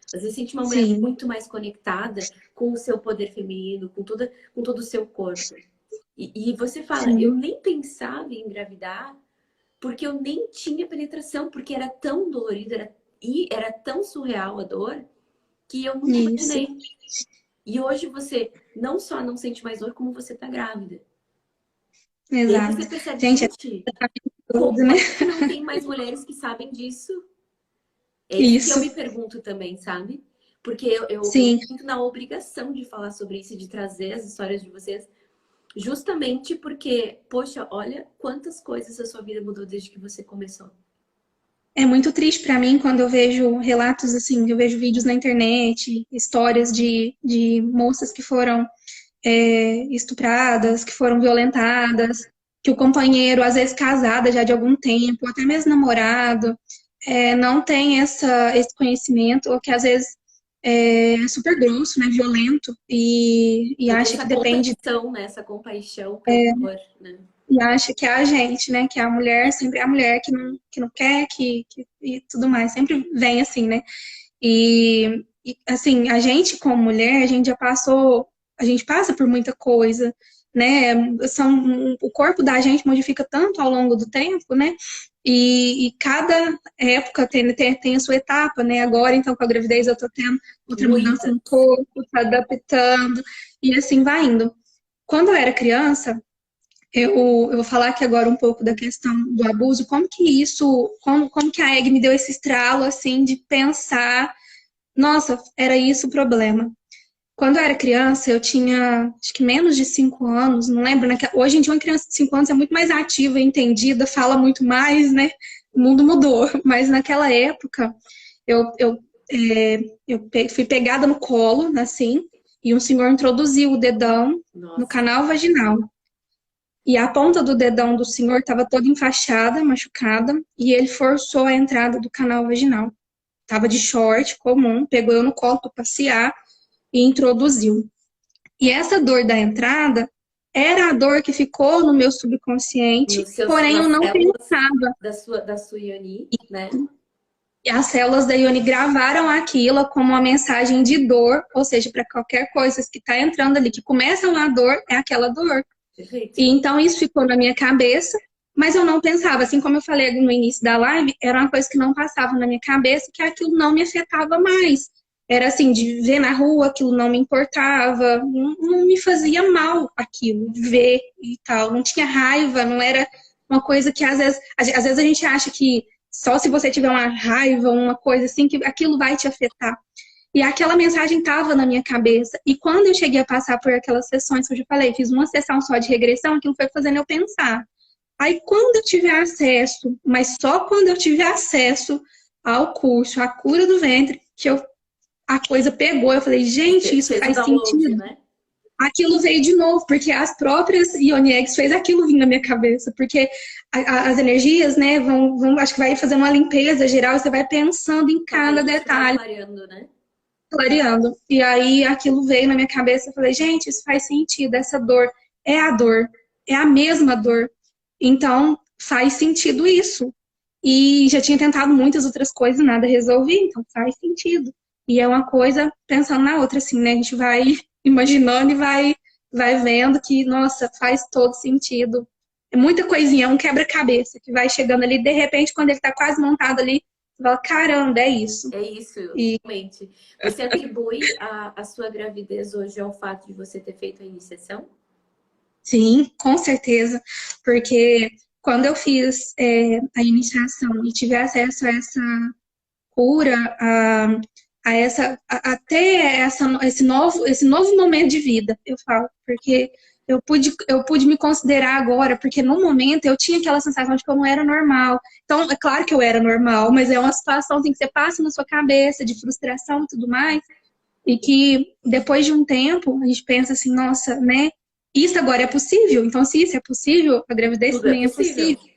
Você se sente uma mulher Sim, muito mais conectada com o seu poder feminino, com todo o seu corpo. E você fala, eu sim. nem pensava em engravidar porque eu nem tinha penetração, porque era tão dolorido, era tão surreal a dor, que eu nunca Isso. imaginei. E hoje você não só não sente mais dor, como você tá grávida. E aí você Exato. percebe, Gente, é gente, tudo, né? como é que não tem mais mulheres que sabem disso? É isso que eu Isso. me pergunto também, sabe? Porque eu me Sim. sinto na obrigação de falar sobre isso, de trazer as histórias de vocês, justamente porque, poxa, olha quantas coisas a sua vida mudou desde que você começou. É muito triste pra mim quando eu vejo relatos assim, eu vejo vídeos na internet, histórias de moças que foram estupradas, que foram violentadas, que o companheiro, às vezes casada já de algum tempo, até mesmo namorado, não tem esse conhecimento, ou que às vezes é super grosso, né, violento, e Não tem acha essa que depende, conexão, né? Essa compaixão pela dor, né? e acha que é a gente, né, que é a mulher, sempre é a mulher que não quer, e tudo mais, sempre vem assim, né? assim, a gente como mulher, a gente já passou, a gente passa por muita coisa, né? O corpo da gente modifica tanto ao longo do tempo, né? E cada época tem a sua etapa, né? Agora, então, com a gravidez, eu tô tendo outra mudança Muitas. no corpo, tá adaptando, e assim vai indo. Quando eu era criança, eu vou falar aqui agora um pouco da questão do abuso, como que a Egg me deu esse estralo, assim, de pensar, nossa, era isso o problema. Quando eu era criança, eu tinha, acho que menos de 5 anos, não lembro, né? Hoje em dia uma criança de 5 anos é muito mais ativa, entendida, fala muito mais, né? O mundo mudou, mas naquela época, eu, eu, fui pegada no colo, assim, e um senhor introduziu o dedão no Nossa, canal vaginal. E a ponta do dedão do senhor estava toda enfaixada, machucada, e ele forçou a entrada do canal vaginal. Tava de short comum, pegou eu no colo para passear e introduziu. E essa dor da entrada era a dor que ficou no meu subconsciente, porém eu nas não células pensava. da sua Ioni, né? E as células da Ione gravaram aquilo como uma mensagem de dor, ou seja, para qualquer coisa que está entrando ali, que começa uma dor, é aquela dor. Perfeito. E então isso ficou na minha cabeça, mas eu não pensava, assim como eu falei no início da live, era uma coisa que não passava na minha cabeça, que aquilo não me afetava mais. Era assim, de ver na rua, aquilo não me importava, não me fazia mal aquilo, de ver e tal. Não tinha raiva, não era uma coisa que às vezes a gente acha que só se você tiver uma raiva, uma coisa assim, que aquilo vai te afetar. E aquela mensagem estava na minha cabeça. E quando eu cheguei a passar por aquelas sessões que eu já falei, fiz uma sessão só de regressão, aquilo foi fazendo eu pensar. Aí, quando eu tiver acesso, mas só quando eu tiver acesso ao curso, à cura do ventre, que a coisa pegou. Eu falei, gente, isso Fez o faz download, sentido. né? Aquilo veio de novo, porque as próprias Ioni Eggs fez aquilo vir na minha cabeça. Porque as energias, né, acho que vai fazendo uma limpeza geral, e você vai pensando em Sua cada mente vai detalhe, clareando, né? clareando. E aí aquilo veio na minha cabeça, eu falei, gente, isso faz sentido, essa dor é a dor, é a mesma dor. Então, faz sentido isso. E já tinha tentado muitas outras coisas, nada resolvi, então faz sentido. E é uma coisa pensando na outra, assim, né? A gente vai imaginando e vai vendo que, nossa, faz todo sentido. É muita coisinha, é um quebra-cabeça que vai chegando ali, de repente, quando ele tá quase montado ali, você fala, caramba, é isso. É isso, E realmente. Você atribui a sua gravidez hoje ao fato de você ter feito a iniciação? sim, com certeza, porque quando eu fiz a iniciação e tive acesso a essa cura, até esse novo momento de vida, eu falo, porque eu pude me considerar agora, porque no momento eu tinha aquela sensação de que eu não era normal. Então, é claro que eu era normal, mas é uma situação assim, que você passa na sua cabeça, de frustração e tudo mais, e que depois de um tempo a gente pensa assim, nossa, né? Isso agora é possível? Então, se isso é possível, a gravidez Tudo é também é possível. possível.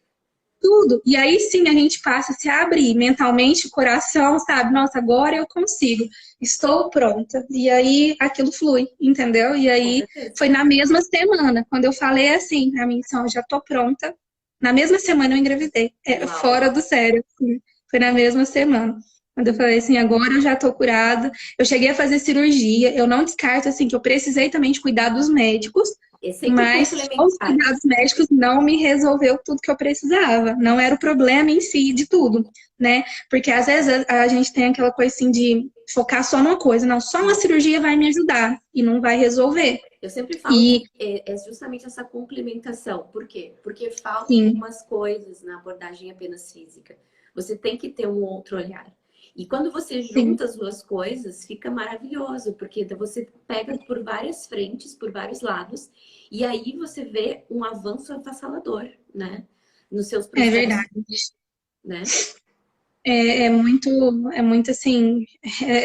Tudo. E aí sim a gente passa a se abrir mentalmente, o coração, sabe? Nossa, agora eu consigo. Estou pronta. E aí aquilo flui, entendeu? E Com aí certeza. foi na mesma semana, quando eu falei assim pra mim, então, já tô pronta. Na mesma semana eu engravidei. É Uau. fora do sério, assim. Foi na mesma semana. Quando eu falei assim, agora eu já tô curada. Eu cheguei a fazer cirurgia. Eu não descarto, assim, que eu precisei também de cuidados médicos, É sempre mas só os complementar. cuidados médicos não me resolveu tudo que eu precisava. Não era o problema em si de tudo, né? Porque às vezes a gente tem aquela coisa assim de focar só numa coisa. Não, só uma Não. cirurgia vai me ajudar e não vai resolver. Eu sempre falo E, que é justamente essa complementação. Por quê? Porque faltam sim, algumas coisas na abordagem apenas física. Você tem que ter um outro olhar. E quando você sim, junta as duas coisas, fica maravilhoso, porque você pega por várias frentes, por vários lados, e aí você vê um avanço avassalador, né? Nos seus é verdade. processos, né? É muito assim,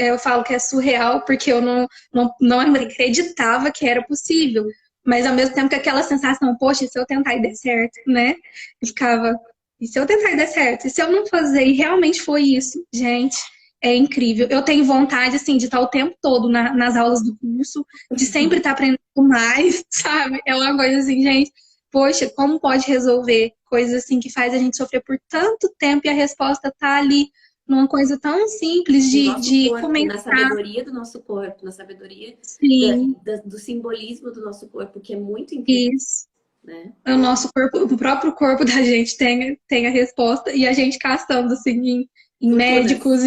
eu falo que é surreal porque eu não acreditava que era possível. Mas ao mesmo tempo que aquela sensação, poxa, e se eu tentar e der certo, né? Eu ficava, e se eu tentar e der certo? E se eu não fazer? E realmente foi isso, gente, é incrível. Eu tenho vontade, assim, de estar o tempo todo nas aulas do curso, de sempre estar aprendendo mais, sabe? É uma coisa assim, gente, poxa, como pode resolver coisas assim que faz a gente sofrer por tanto tempo e a resposta tá ali numa coisa tão simples No nosso de corpo, na comentar. sabedoria do nosso corpo, na sabedoria Sim, do simbolismo do nosso corpo, que é muito incrível, isso. né? O nosso corpo, o próprio corpo da gente tem a resposta e a gente gastando assim em Fortunas. médicos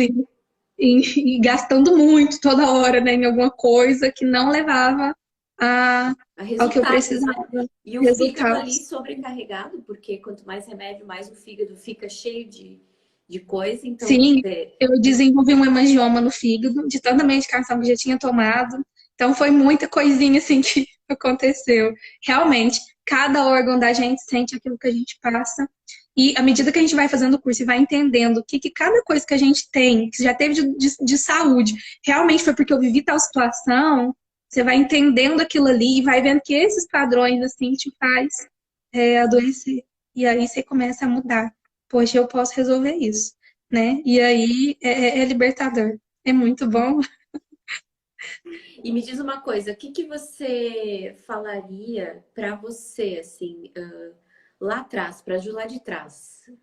e gastando muito toda hora, né, em alguma coisa que não levava a, A ao que eu resultados, né? precisava, E o fígado ali resultados. sobrecarregado, porque quanto mais remédio, mais o fígado fica cheio de coisa. Então, Sim, você... eu desenvolvi um hemangioma no fígado, de tanta medicação que já tinha tomado. Então, foi muita coisinha assim que aconteceu. Realmente, cada órgão da gente sente aquilo que a gente passa. E à medida que a gente vai fazendo o curso e vai entendendo que cada coisa que a gente tem, que já teve de saúde, realmente foi porque eu vivi tal situação, você vai entendendo aquilo ali e vai vendo que esses padrões, assim, te faz adoecer. E aí você começa a mudar. Poxa, eu posso resolver isso, né? E aí é libertador. É muito bom. E me diz uma coisa, o que que você falaria para você, assim, lá atrás, para Ju lá de trás? Você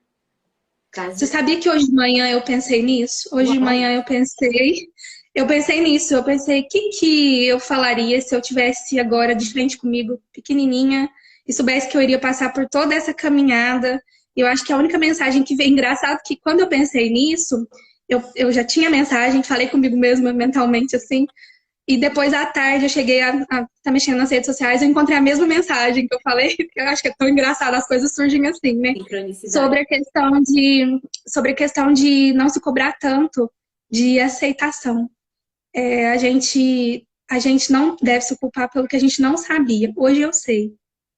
Caso... sabia que hoje de manhã eu pensei nisso? Hoje de Uau! manhã eu pensei nisso. Eu pensei, o que que eu falaria se eu tivesse agora de frente comigo, pequenininha, e soubesse que eu iria passar por toda essa caminhada. Eu acho que a única mensagem que veio, engraçado que quando eu pensei nisso, eu já tinha mensagem, falei comigo mesma mentalmente assim. E depois à tarde eu cheguei a tá mexendo nas redes sociais, eu encontrei a mesma mensagem que eu falei, que eu acho que é tão engraçado, as coisas surgem assim, né? Sincronicidade. Sobre a questão de não se cobrar tanto de aceitação. A gente não deve se culpar pelo que a gente não sabia. Hoje eu sei,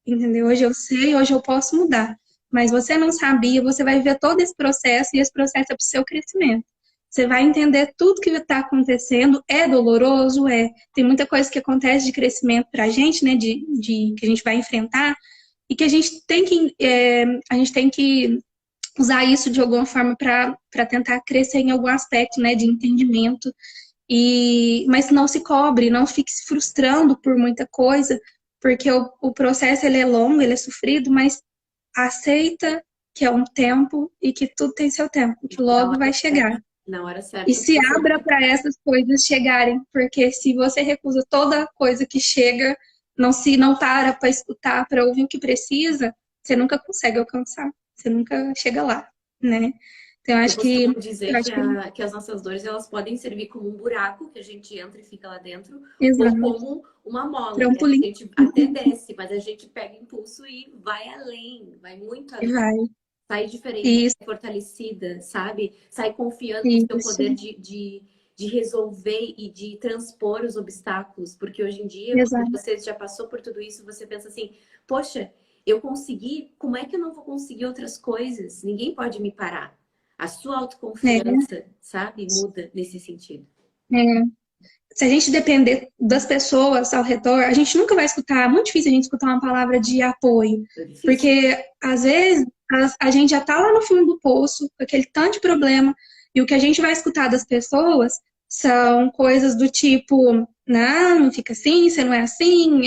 entendeu? Hoje eu sei, hoje eu posso mudar. Mas você não sabia, você vai ver todo esse processo e esse processo é para o seu crescimento. Você vai entender tudo que está acontecendo. É doloroso, é. Tem muita coisa que acontece de crescimento para a gente, né? Que a gente vai enfrentar e que a gente tem que usar isso de alguma forma para tentar crescer em algum aspecto, né? De entendimento mas não se cobre, não fique se frustrando por muita coisa, porque o processo ele é longo, ele é sofrido, mas aceita que é um tempo e que tudo tem seu tempo, que Na logo hora vai certa, chegar. na hora E certa se você abra vai. para essas coisas chegarem, porque se você recusa toda coisa que chega, não para para escutar, para ouvir o que precisa, você nunca consegue alcançar, você nunca chega lá, né? Então Eu costumo eu dizer acho que que as nossas dores elas podem servir como um buraco que a gente entra e fica lá dentro, ou exato, como uma mola, né? A trampolim, gente até desce, mas a gente pega impulso e vai além, vai muito além. vai. Sai diferente, Isso, sai fortalecida, sabe? Sai confiando no seu isso. poder de resolver e de transpor os obstáculos. Porque hoje em dia, quando Exato. você já passou por tudo isso, você pensa assim: poxa, eu consegui, como é que eu não vou conseguir outras coisas? Ninguém pode me parar. A sua É, autoconfiança, sabe, muda nesse sentido. é. Se a gente depender das pessoas ao redor, a gente nunca vai escutar. É muito difícil a gente escutar uma palavra de apoio. É difícil. Porque, às vezes, a gente já tá lá no fundo do poço, com aquele tanto de problema, e o que a gente vai escutar das pessoas são coisas do tipo: não, não fica assim, você não é assim,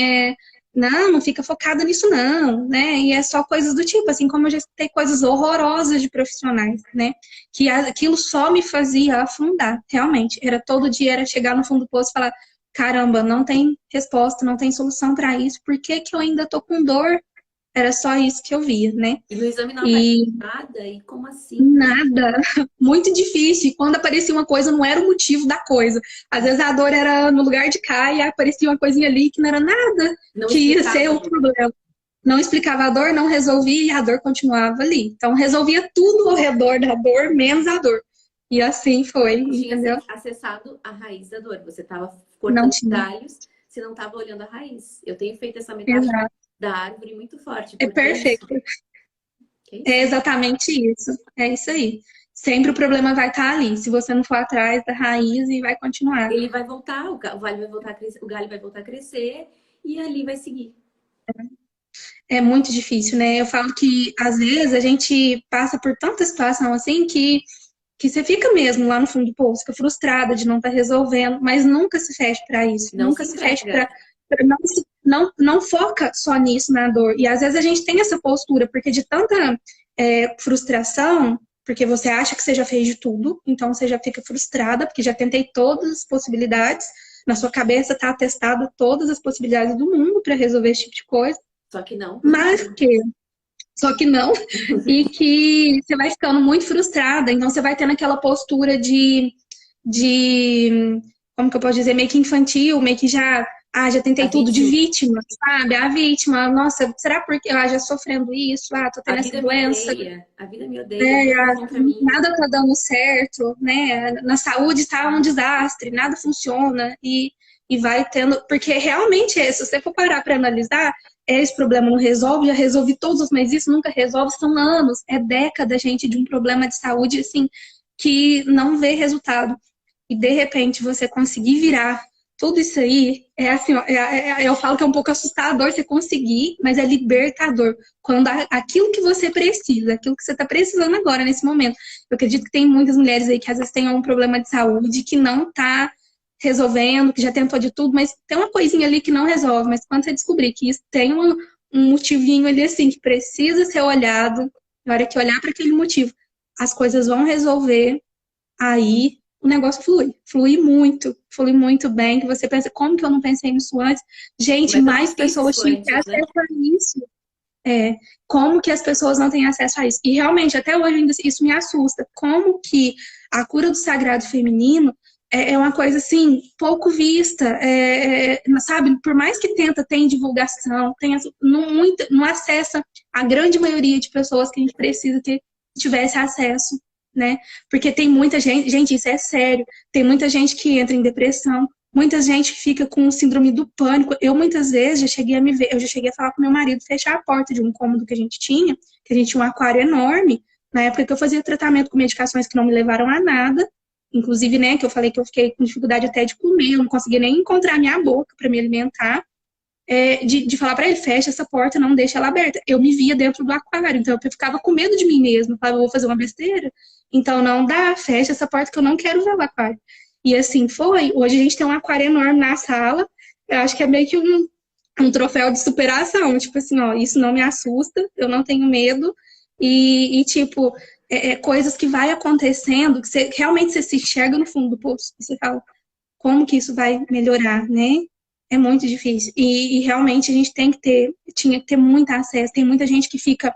não fica focada nisso, não, né? E é só coisas do tipo, assim como eu já escutei coisas horrorosas de profissionais, né? Que aquilo só me fazia afundar, realmente. Era todo dia, era chegar no fundo do poço e falar: caramba, não tem resposta, não tem solução para isso, por que que eu ainda tô com dor? Era só isso que eu via, né? E no exame não aparece E nada, e como assim? nada, muito difícil. E quando aparecia uma coisa, não era o motivo da coisa. Às vezes a dor era no lugar de cá e aparecia uma coisinha ali que não era nada Não que ia ser explicava, o Ju. problema. Não explicava a dor, não resolvia e a dor continuava ali. Então resolvia tudo ao redor da dor, menos a dor. E assim foi, Não tinha entendeu? acessado a raiz da dor. Você estava Não cortando tinha. galhos, você não estava olhando a raiz. Eu tenho feito essa metáfora Exato. da árvore muito forte, É porque é isso. perfeito. É É isso. exatamente isso. É isso aí. Sempre o problema vai estar ali. Se você não for atrás da raiz, e vai continuar. Ele vai voltar, o galho vai voltar a crescer, o galho vai voltar a crescer e ali vai seguir. É muito difícil, né? Eu falo que às vezes a gente passa por tanta situação assim que você fica mesmo lá no fundo do poço, fica frustrada de não estar resolvendo, mas nunca se fecha para isso, Não nunca se se fecha entrega. para não foca só nisso na dor. E às vezes a gente tem essa postura, porque de tanta frustração, porque você acha que você já fez de tudo, então você já fica frustrada, porque já tentei todas as possibilidades, na sua cabeça tá atestado todas as possibilidades do mundo para resolver esse tipo de coisa, Só que não. mas que só que não, e que você vai ficando muito frustrada, então você vai tendo aquela postura de, como que eu posso dizer, meio que infantil, meio que já A tentei tudo de vítima. vítima, sabe? A vítima, nossa, será porque eu já sofrendo isso? Tô A tendo essa vida me doença, odeia. A vida me odeia. né? Tudo contra mim. Nada tá dando certo, né? Na saúde tá um desastre, nada funciona e vai tendo, porque realmente se você for parar para analisar, esse problema não resolve, já resolvi todos, mas isso nunca resolve, são anos, é década, gente, de um problema de saúde, assim, que não vê resultado. E de repente você conseguir virar tudo isso aí, é assim, ó, eu falo que é um pouco assustador você conseguir, mas é libertador. Quando aquilo que você precisa, aquilo que você está precisando agora, nesse momento. Eu acredito que tem muitas mulheres aí que às vezes têm um problema de saúde que não está resolvendo, que já tentou de tudo, mas tem uma coisinha ali que não resolve. Mas quando você descobrir que isso tem um motivinho ali assim, que precisa ser olhado, na hora que olhar para aquele motivo, as coisas vão resolver, aí o negócio flui muito bem, que você pensa, como que eu não pensei nisso antes? Como Gente, é que eu não mais fiz pessoas isso tinham que ter antes, né? acesso a isso. É, como que as pessoas não têm acesso a isso? E realmente, até hoje ainda isso me assusta. Como que a cura do sagrado feminino é uma coisa assim, pouco vista, sabe? Por mais que tenta, tem divulgação, não acessa a grande maioria de pessoas que a gente precisa que tivesse acesso, né? Porque tem muita gente, isso é sério, tem muita gente que entra em depressão, muita gente fica com síndrome do pânico. Eu muitas vezes já cheguei a me ver, eu já cheguei a falar com meu marido, fechar a porta de um cômodo que a gente tinha um aquário enorme, na época que eu fazia tratamento com medicações que não me levaram a nada, inclusive, né, que eu falei que eu fiquei com dificuldade até de comer, eu não conseguia nem encontrar minha boca para me alimentar, de falar para ele, fecha essa porta, não deixa ela aberta. Eu me via dentro do aquário, então eu ficava com medo de mim mesma, falava, eu vou fazer uma besteira, então não dá, fecha essa porta que eu não quero ver o aquário. E assim foi. Hoje a gente tem um aquário enorme na sala. Eu acho que é meio que um troféu de superação. Tipo assim, ó, isso não me assusta, eu não tenho medo. Tipo, coisas que vai acontecendo, que você, realmente você se enxerga no fundo do poço. E você fala, como que isso vai melhorar, né? É muito difícil. E realmente a gente tinha que ter muito acesso. Tem muita gente que fica.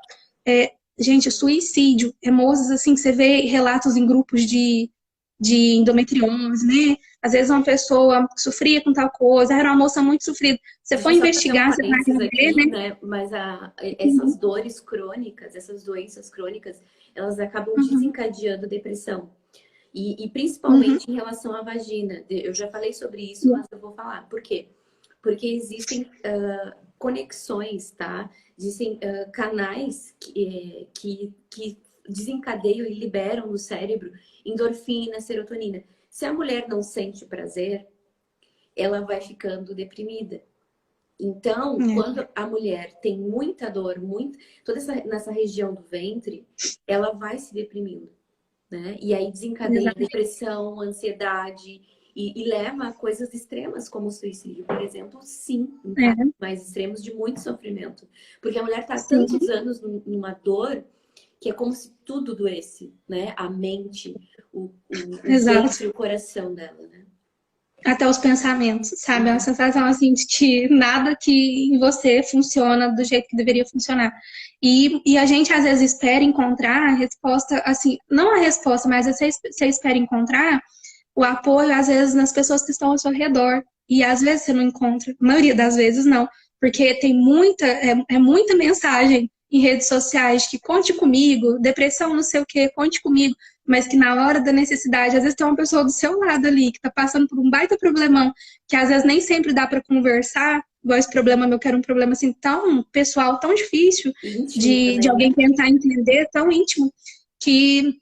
Gente, suicídio, moças assim, que você vê relatos em grupos de endometriose, né? Às vezes uma pessoa sofria com tal coisa, era uma moça muito sofrida. Você Deixa for eu só fazer um investigar, você vai parênteses ver, aqui, né? né? Mas essas dores crônicas, essas doenças crônicas, elas acabam Uhum, desencadeando depressão. E uhum, principalmente em relação à vagina. Eu já falei sobre isso, mas eu vou falar. Por quê? Porque existem conexões, tá? Existem canais que desencadeiam e liberam no cérebro endorfina, serotonina. Se a mulher não sente prazer, ela vai ficando deprimida. Então, é, quando a mulher tem muita dor, nessa região do ventre, ela vai se deprimindo, né? E aí desencadeia exatamente. depressão, ansiedade e leva a coisas extremas como o suicídio, por exemplo, sim, em casos É, mais extremos de muito sofrimento. Porque a mulher está há sim, tantos anos numa dor que é como se tudo doesse, né? A mente, o exato. ventre, o coração dela, né? Até os pensamentos, sabe? É uma Uhum. sensação assim de que nada que em você funciona do jeito que deveria funcionar. E a gente às vezes espera encontrar a resposta, assim, não a resposta, mas você espera encontrar o apoio, às vezes, nas pessoas que estão ao seu redor. E às vezes você não encontra, a maioria das vezes não, porque tem muita mensagem em redes sociais que conte comigo, depressão, não sei o quê, conte comigo, mas que na hora da necessidade, às vezes tem uma pessoa do seu lado ali que tá passando por um baita problemão, que às vezes nem sempre dá para conversar, igual esse problema meu, que era um problema assim tão pessoal, tão difícil Íntimo de também, né? alguém tentar entender, tão íntimo, que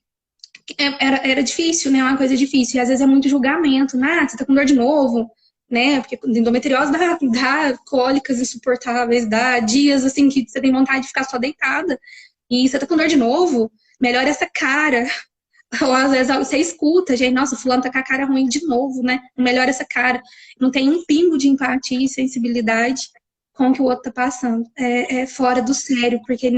era difícil, né? Uma coisa difícil. E às vezes é muito julgamento, né? Ah, você tá com dor de novo, né? Porque endometriose dá cólicas insuportáveis, dá dias assim que você tem vontade de ficar só deitada. E você tá com dor de novo, melhora essa cara. Ou às vezes você escuta, gente, nossa, fulano tá com a cara ruim de novo, né? Melhora essa cara. Não tem um pingo de empatia e sensibilidade. com o que o outro tá passando. É fora do sério, porque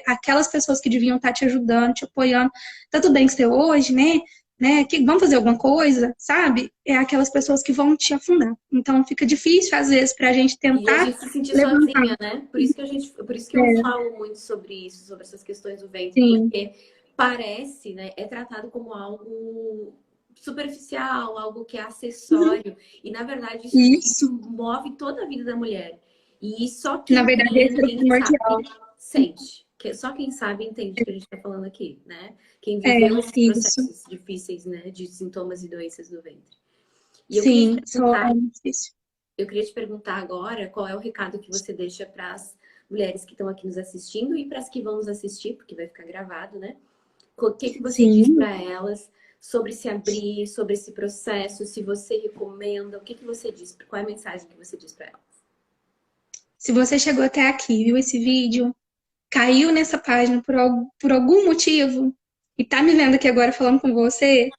aquelas pessoas que deviam estar te ajudando, te apoiando. Tá tudo bem que você hoje, né? Que vamos fazer alguma coisa, sabe? É aquelas pessoas que vão te afundar. Então fica difícil, às vezes, pra gente E a tentar gente se sentir levantar. sozinha, né? Por isso que eu É, falo muito sobre isso, sobre essas questões do ventre, sim, porque parece, né, é tratado como algo superficial, algo que é acessório, e na verdade isso isso. move toda a vida da mulher. E só Na quem verdade, tem, esse é o quem sabe, primordial. sente. Só quem sabe entende o que a gente está falando aqui, né? Quem É, viveu esses isso. processos difíceis, né, de sintomas e doenças do ventre. E Sim, só é difícil. eu queria te perguntar agora qual é o recado que você deixa para as mulheres que estão aqui nos assistindo e para as que vão nos assistir, porque vai ficar gravado, né? O que que você diz Sim. para elas sobre se abrir, sobre esse processo, se você recomenda, o que que você diz, qual é a mensagem que você diz para elas? Se você chegou até aqui, viu esse vídeo, caiu nessa página por algum motivo e tá me vendo aqui agora falando com você,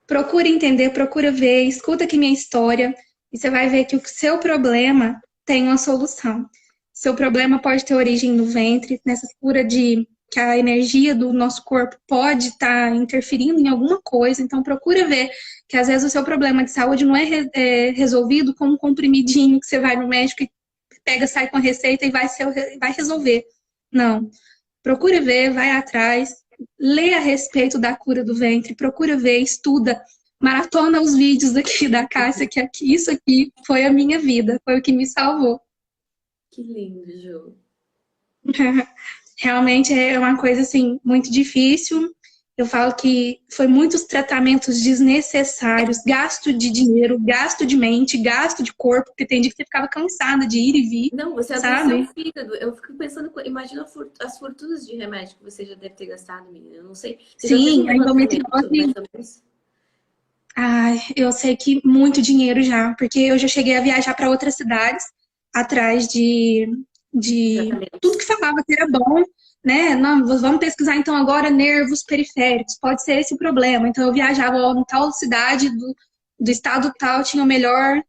procura entender, procura ver, escuta aqui minha história e você vai ver que o seu problema tem uma solução. Seu problema pode ter origem no ventre, nessa cura de que a energia do nosso corpo pode estar interferindo em alguma coisa, então procura ver que às vezes o seu problema de saúde não é resolvido com um comprimidinho que você vai no médico e pega, sai com a receita e vai resolver. Não. Procura ver, vai atrás, lê a respeito da cura do ventre, procura ver, estuda, maratona os vídeos aqui da Cássia, que isso aqui foi a minha vida, foi o que me salvou. Que lindo, Ju. Realmente é uma coisa assim muito difícil. Eu falo que foi muitos tratamentos desnecessários, gasto de dinheiro, gasto de mente, gasto de corpo, porque tem dia que você ficava cansada de ir e vir, Não, você adoeceu o sabe? fígado. Eu fico pensando, imagina as fortunas de remédio que você já deve ter gastado, menina. Eu não sei. Você já fez um Sim, a levantamento, mais endometriose. ou menos? Ai, eu sei que muito dinheiro já, porque eu já cheguei a viajar para outras cidades atrás de tudo que Tratamentos. falava que era bom, né? Não, vamos pesquisar então agora nervos periféricos, pode ser esse o problema. Então eu viajava ó, em tal cidade do estado tal, tinha o melhor,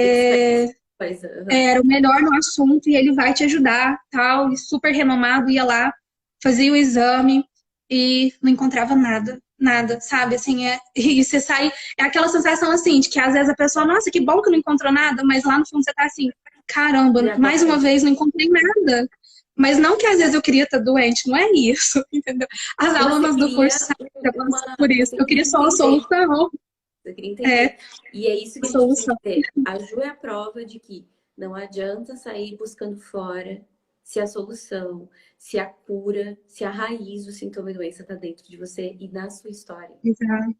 Experts. é, Pois, aham. era o melhor no assunto e ele vai te ajudar, tal, e super renomado, ia lá, fazia o exame e não encontrava nada, nada, sabe? Assim, e você sai, é aquela sensação assim, de que às vezes a pessoa, nossa, que bom que não encontrou nada, mas lá no fundo você tá assim, E caramba, mais agora? uma vez não encontrei nada. Mas não que às vezes eu queria estar doente, não é isso, entendeu? As E você alunas do curso queria sabem que eu passo por isso. você Eu queria queria só uma entender. solução. Você queria É, entender. E é isso que uma a gente precisa solução. entender. A Ju é a prova de que não adianta sair buscando fora se a solução, se a cura, se a raiz do sintoma e doença está dentro de você e na sua história. Exato.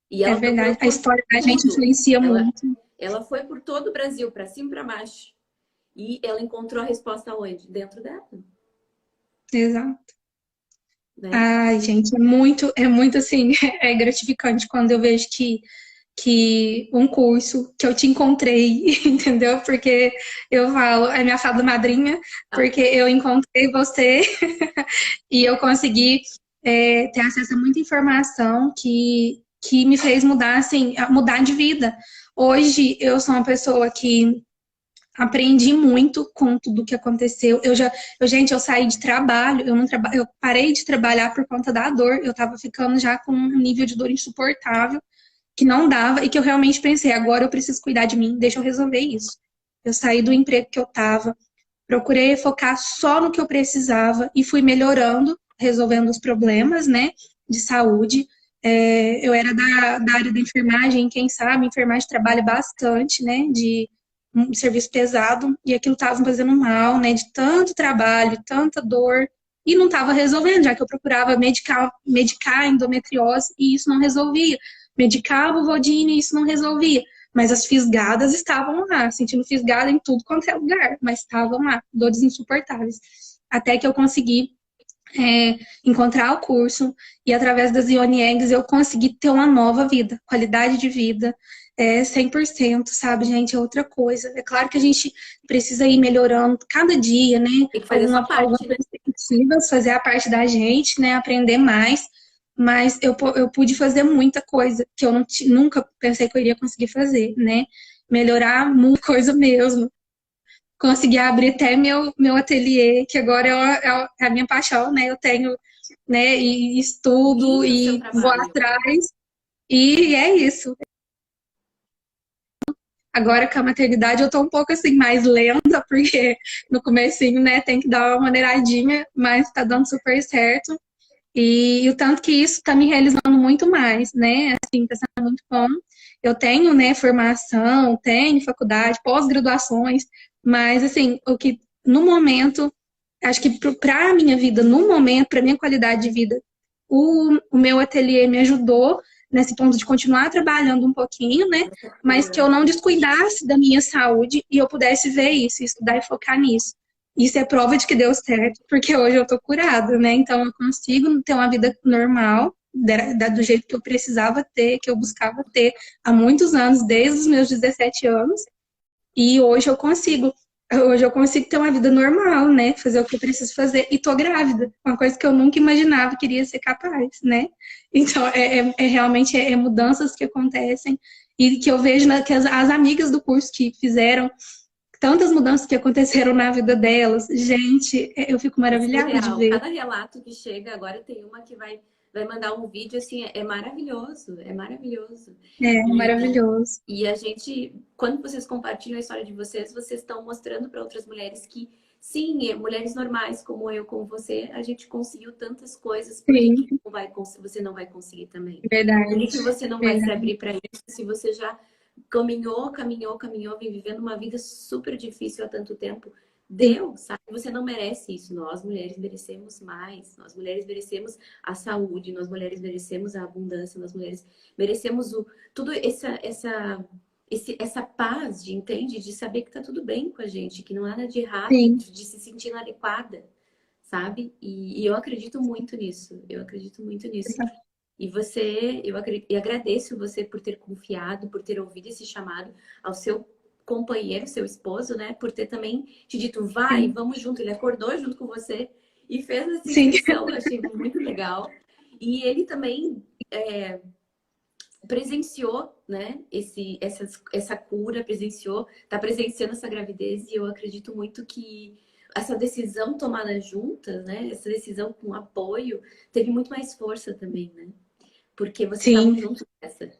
E É ela procurou verdade. A por história da gente tudo. influencia Ela, muito. ela foi por todo o Brasil, para cima e para baixo. E ela encontrou a resposta onde? Dentro dela, Exato. né? Ai, gente, é muito assim, é gratificante quando eu vejo que um curso que eu te encontrei, entendeu? Porque eu falo, é minha fada madrinha, Ah, porque eu encontrei você e eu consegui ter acesso a muita informação que me fez mudar, assim, mudar de vida. Hoje eu sou uma pessoa que aprendi muito com tudo que aconteceu. Gente, eu saí de trabalho, eu parei de trabalhar por conta da dor. Eu tava ficando já com um nível de dor insuportável, que não dava, e que eu realmente pensei, agora eu preciso cuidar de mim, deixa eu resolver isso. Eu saí do emprego que eu tava, procurei focar só no que eu precisava e fui melhorando, resolvendo os problemas, né, de saúde. Eu era da área da enfermagem, quem sabe, enfermagem trabalha bastante, né, de um serviço pesado, e aquilo estava me fazendo mal, né, de tanto trabalho, tanta dor, e não estava resolvendo, já que eu procurava medicar a endometriose e isso não resolvia. Medicava o Vodine e isso não resolvia. Mas as fisgadas estavam lá, sentindo fisgada em tudo quanto é lugar, mas estavam lá, dores insuportáveis. Até que eu consegui encontrar o curso e através das Ione Eggs eu consegui ter uma nova vida, qualidade de vida, 100%, sabe, gente? É outra coisa. É claro que a gente precisa ir melhorando cada dia, né? tem que fazer a sua Algumas parte, né? perspectivas, fazer a parte da gente, né? Aprender mais. Mas eu pude fazer muita coisa que eu nunca pensei que eu iria conseguir fazer, né? Melhorar muita coisa mesmo. consegui abrir até meu ateliê, que agora é a minha paixão, né? Eu tenho, né, e estudo Lindo o seu e vou trabalho. atrás, e é isso. Agora com a maternidade eu tô um pouco assim mais lenta, porque no comecinho, né, tem que dar uma maneiradinha, mas tá dando super certo. E o tanto que isso tá me realizando muito mais, né? Assim, tá sendo muito bom. Eu tenho, né, formação, tenho faculdade, pós-graduações, mas assim, o que no momento, acho que para a minha vida, no momento, para minha qualidade de vida, o meu ateliê me ajudou nesse ponto de continuar trabalhando um pouquinho, né? Essa Mas que cura. eu não descuidasse da minha saúde e eu pudesse ver isso, estudar e focar nisso. Isso é prova de que deu certo, porque hoje eu tô curada, né? Então eu consigo ter uma vida normal, do jeito que eu precisava ter, que eu buscava ter há muitos anos, desde os meus 17 anos. E hoje eu consigo. Hoje eu consigo ter uma vida normal, né? Fazer o que eu preciso fazer. E tô grávida. Uma coisa que eu nunca imaginava que iria ser capaz, né? Então, realmente mudanças que acontecem e que eu vejo que as amigas do curso que fizeram tantas mudanças que aconteceram na vida delas. Gente, eu fico É maravilhada de surreal. ver. Cada relato que chega, agora tem uma que vai mandar um vídeo, assim, é maravilhoso, é maravilhoso. É E, maravilhoso. e a gente, quando vocês compartilham a história de vocês, vocês estão mostrando para outras mulheres que, sim, mulheres normais como eu, como você, a gente conseguiu tantas coisas, por que Sim, que você não vai conseguir também? Por verdade, que que você não vai se verdade. abrir para isso se você já caminhou, vem vivendo uma vida super difícil há tanto tempo? Sim, Deu, sabe? Você não merece isso. Nós, mulheres, merecemos mais. Nós, mulheres, merecemos a saúde. Nós, mulheres, merecemos a abundância. Nós, mulheres, merecemos tudo essa paz de, entende? De saber que tá tudo bem com a gente, que não há nada de errado, sim. de se sentir inadequada, sabe? E eu acredito muito nisso. Eu acredito muito nisso. E eu agradeço você por ter confiado, por ter ouvido esse chamado ao seu companheiro, seu esposo, né? Por ter também te dito, vai, Sim, vamos junto. Ele acordou junto com você e fez essa sim, inscrição. Eu achei muito legal. E ele também presenciou, né? Essa cura, tá presenciando essa gravidez. E eu acredito muito que essa decisão tomada juntas, né? Essa decisão com apoio, teve muito mais força também, né? Porque vocês estavam sim, juntos nessa,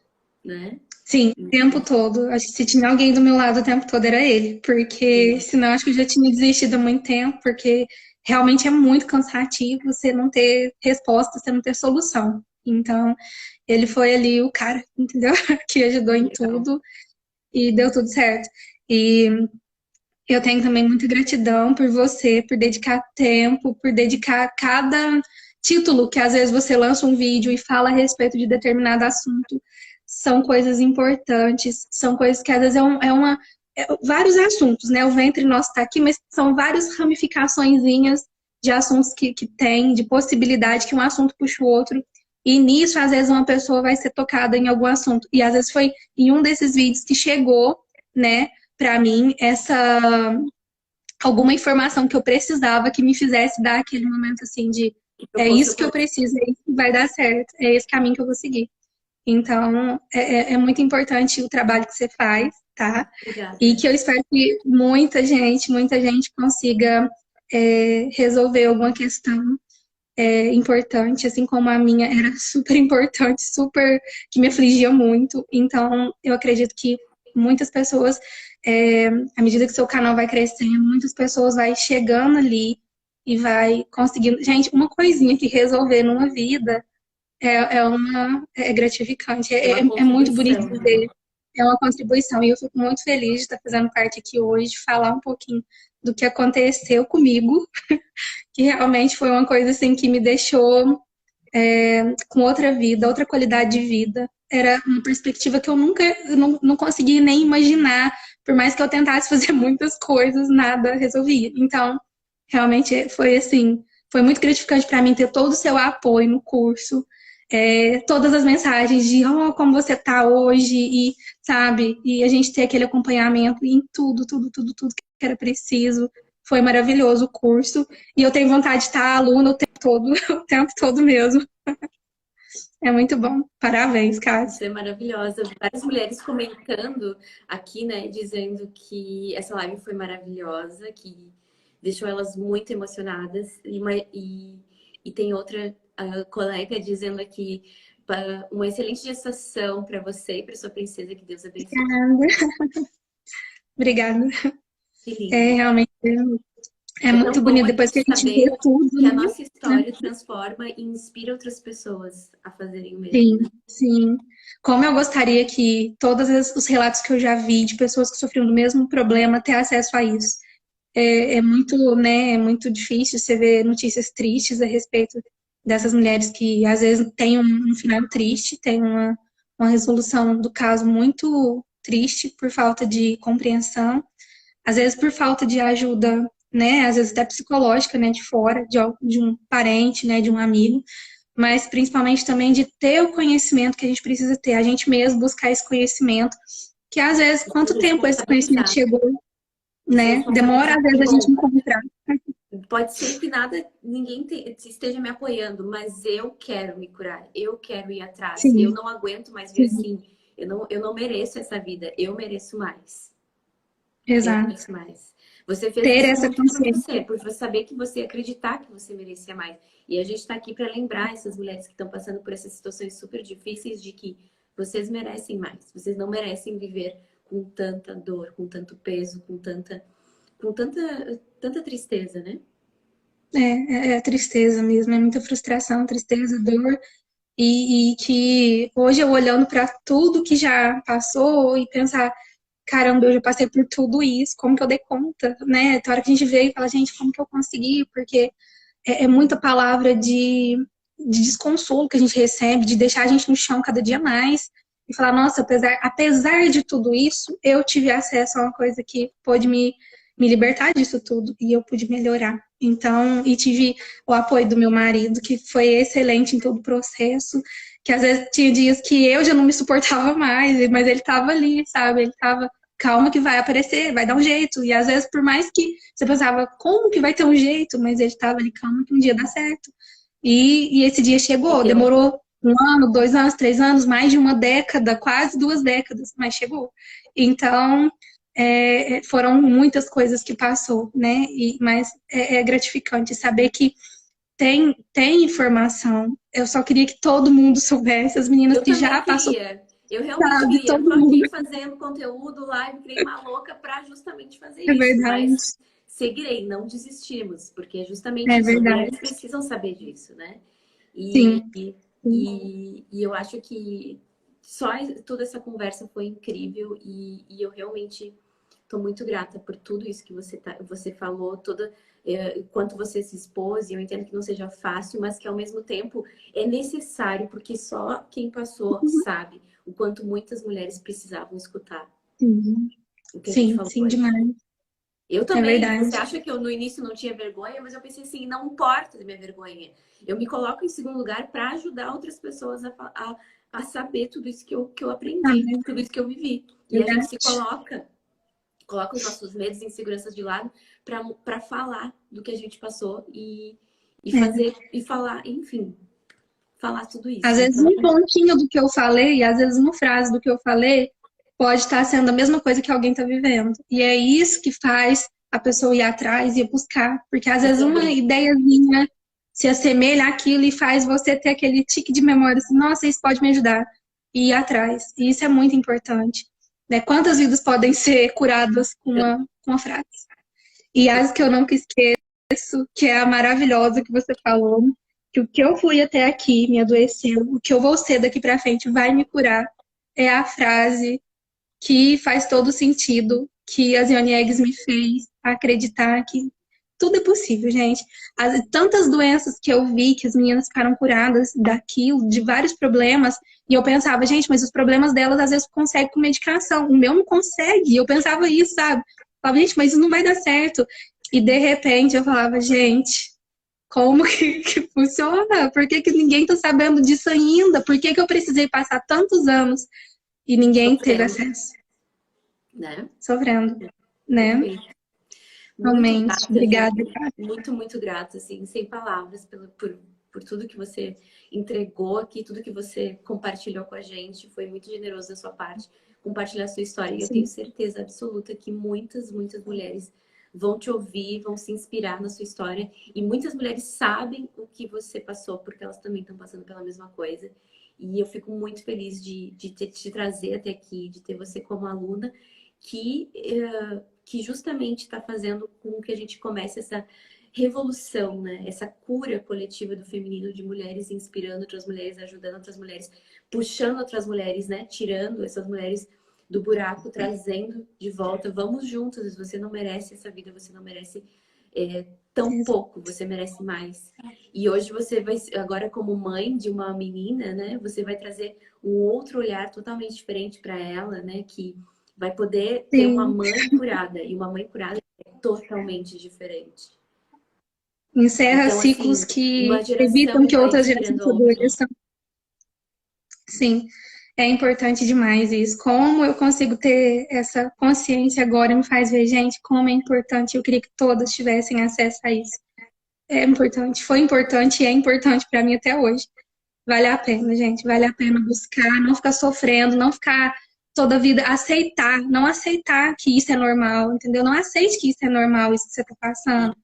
né? sim, o tempo todo. Acho que se tinha alguém do meu lado o tempo todo era ele, porque Sim, senão acho que eu já tinha desistido há muito tempo, porque realmente é muito cansativo você não ter resposta, você não ter solução. Então, ele foi ali o cara, entendeu? Que ajudou que em legal. tudo e deu tudo certo. E eu tenho também muita gratidão por você, por dedicar tempo, por dedicar cada título que às vezes você lança um vídeo e fala a respeito de determinado assunto. São coisas importantes, são coisas que às vezes vários assuntos, né? O ventre nosso está aqui, mas são várias ramificaçõezinhas de assuntos que tem, de possibilidade que um assunto puxa o outro. E nisso, às vezes, uma pessoa vai ser tocada em algum assunto. E às vezes foi em um desses vídeos que chegou, né, para mim, alguma informação que eu precisava que me fizesse dar aquele momento assim de Que é tocou seu isso que eu coração. preciso, é isso que vai dar certo, é esse caminho que eu vou seguir. Então, é muito importante o trabalho que você faz, tá? E Obrigada. que eu espero que muita gente consiga resolver alguma questão importante, assim como a minha era super importante, super que me afligia muito. Então, eu acredito que muitas pessoas, à medida que seu canal vai crescendo, muitas pessoas vai chegando ali e vai conseguindo. Gente, uma coisinha que resolver numa vida é gratificante, É uma é muito bonito contribuição, de né? ver. É uma contribuição e eu fico muito feliz de estar fazendo parte aqui hoje, de falar um pouquinho do que aconteceu comigo, que realmente foi uma coisa assim que me deixou com outra vida, outra qualidade de vida. Era uma perspectiva que eu nunca não conseguia nem imaginar. Por mais que eu tentasse fazer muitas coisas, nada resolvia. Então, realmente foi assim, foi muito gratificante para mim ter todo o seu apoio no curso, todas as mensagens de como você tá hoje, e sabe, e a gente ter aquele acompanhamento em tudo que era preciso. Foi maravilhoso o curso. E eu tenho vontade de estar aluna o tempo todo, o tempo todo mesmo. É muito bom. Parabéns, Cássio. Você é maravilhosa. Várias mulheres comentando aqui, né, dizendo que essa live foi maravilhosa, que deixou elas muito emocionadas. E tem outra colega dizendo aqui, uma excelente gestação para você e para sua princesa, que Deus abençoe. Obrigada. Que É lindo. realmente é É tão muito bom bonito a depois que gente a gente vê saber tudo, que a nossa né? história transforma e inspira outras pessoas a fazerem o mesmo, Sim, né? sim. Como eu gostaria que todos os relatos que eu já vi de pessoas que sofriam do mesmo problema ter acesso a isso. É muito, né, é muito difícil você ver notícias tristes a respeito dessas mulheres que às vezes têm um final triste, tem uma resolução do caso muito triste por falta de compreensão, às vezes por falta de ajuda, né, às vezes até psicológica, né, de fora, de um parente, né, de um amigo, mas principalmente também de ter o conhecimento que a gente precisa ter, a gente mesmo buscar esse conhecimento, que às vezes, E se quanto tempo esse conhecimento responsabilizar. chegou, E se né? Demora responsabilizar às vezes de, a gente bom, encontrar. pode ser que nada, ninguém esteja me apoiando, mas eu quero me curar, eu quero ir atrás. Eu Sim, não aguento mais ver sim, assim. Eu não mereço essa vida, eu mereço mais. Eu exato. mereço mais. Você fez Ter isso essa muito por consciência. você, por você saber que você acreditar que você merecia mais. E a gente está aqui para lembrar essas mulheres que estão passando por essas situações super difíceis de que vocês merecem mais. Vocês não merecem viver com tanta dor, com tanto peso, tanta tristeza, né? É tristeza mesmo, é muita frustração, tristeza, dor. E que hoje eu olhando para tudo que já passou e pensar, caramba, eu já passei por tudo isso, como que eu dei conta, né? Tem hora que a gente vê e fala, gente, como que eu consegui? Porque é muita palavra de desconsolo que a gente recebe, de deixar a gente no chão cada dia mais. E falar, nossa, apesar de tudo isso, eu tive acesso a uma coisa que pôde me libertar disso tudo e eu pude melhorar. Então, e tive o apoio do meu marido, que foi excelente em todo o processo, que às vezes tinha dias que eu já não me suportava mais, mas ele estava ali, sabe? Ele estava calma que vai aparecer, vai dar um jeito. E às vezes, por mais que você pensava, como que vai ter um jeito? Mas ele estava ali, calma que um dia dá certo. E esse dia E chegou, deu. demorou 1 ano, 2 anos, 3 anos, mais de uma década, quase 2 décadas, mas chegou. Então, foram muitas coisas que passou, né? Mas é gratificante saber que tem informação. Eu só queria que todo mundo soubesse, as meninas Eu que também já passou, queria. Eu realmente sabe, queria. Eu todo tô mundo. aqui fazendo conteúdo, live, criei uma louca para justamente fazer É isso. verdade, Mas seguirei, não desistimos, porque é justamente é isso. As verdade. mulheres precisam saber disso, né? E, Sim, e, sim. e eu acho que só toda essa conversa foi incrível e eu realmente estou muito grata por tudo isso que você falou, quanto você se expôs, e eu entendo que não seja fácil, mas que ao mesmo tempo é necessário, porque só quem passou sabe o quanto muitas mulheres precisavam escutar Sim, o que a gente sim, falou sim, hoje. demais. Eu É também, você verdade. acha que eu no início não tinha vergonha, mas eu pensei assim, não importa a minha vergonha. Eu me coloco em segundo lugar para ajudar outras pessoas a saber tudo isso que eu Ah, aprendi, tudo isso que eu vivi. é E a gente se verdade. coloca os nossos medos e inseguranças de lado para falar do que a gente passou e É. fazer e falar, enfim, falar tudo Às isso. vezes Então, um pontinho do que eu falei, às vezes uma frase do que eu falei, pode estar sendo a mesma coisa que alguém está vivendo. E é isso que faz a pessoa ir atrás e buscar. Porque às e vezes se uma abrir. ideiazinha se assemelha àquilo e faz você ter aquele tique de memória assim, nossa, isso pode me ajudar. E ir atrás. E isso é muito importante. Né? Quantas vidas podem ser curadas com uma frase? E as que eu nunca esqueço, que é a maravilhosa que você falou, que o que eu fui até aqui me adoeceu, o que eu vou ser daqui pra frente vai me curar, é a frase que faz todo sentido, que a Zione Eggs me fez acreditar que tudo é possível, gente. Tantas doenças que eu vi que as meninas ficaram curadas daquilo, de vários problemas, e eu pensava, gente, mas os problemas delas às vezes conseguem com medicação, o meu não consegue. E eu pensava isso, sabe? Eu falava, gente, mas isso não vai dar certo. E de repente eu falava, gente, como que funciona? Por que ninguém tá sabendo disso ainda? Por que eu precisei passar tantos anos e ninguém teve Sofrendo, acesso? né? Sofrendo, né? Perfeito. Muito Realmente. grata, Obrigada, viu? cara. Muito, muito grata, assim, sem palavras por tudo que você entregou aqui, tudo que você compartilhou com a gente. Foi muito generoso da sua parte compartilhar a sua história. E eu tenho Sim, certeza absoluta que muitas, muitas mulheres vão te ouvir, vão se inspirar na sua história. E muitas mulheres sabem o que você passou, porque elas também estão passando pela mesma coisa. E eu fico muito feliz de te trazer até aqui, de ter você como aluna, que justamente está fazendo com que a gente comece essa revolução, né? Essa cura coletiva do feminino, de mulheres inspirando outras mulheres, ajudando outras mulheres, puxando outras mulheres, né? Tirando essas mulheres do buraco, trazendo de volta. Vamos juntas, você não merece essa vida, você não merece tão pouco, você merece mais. E hoje você vai, agora como mãe de uma menina, né? Você vai trazer um outro olhar totalmente diferente para ela, né? Que vai poder ter uma sim. mãe curada. E uma mãe curada é totalmente diferente. Encerra Então, ciclos assim, uma que evitam geração que vai outras gerações inspirando a outra. adoeçam. Sim, é importante demais isso. Como eu consigo ter essa consciência agora me faz ver, gente, como é importante. Eu queria que todas tivessem acesso a isso. É importante, foi importante e é importante para mim até hoje. Vale a pena, gente. Vale a pena buscar, não ficar sofrendo, não ficar toda a vida aceitar, não aceitar que isso é normal, entendeu? Não aceite que isso é normal, isso que você está passando.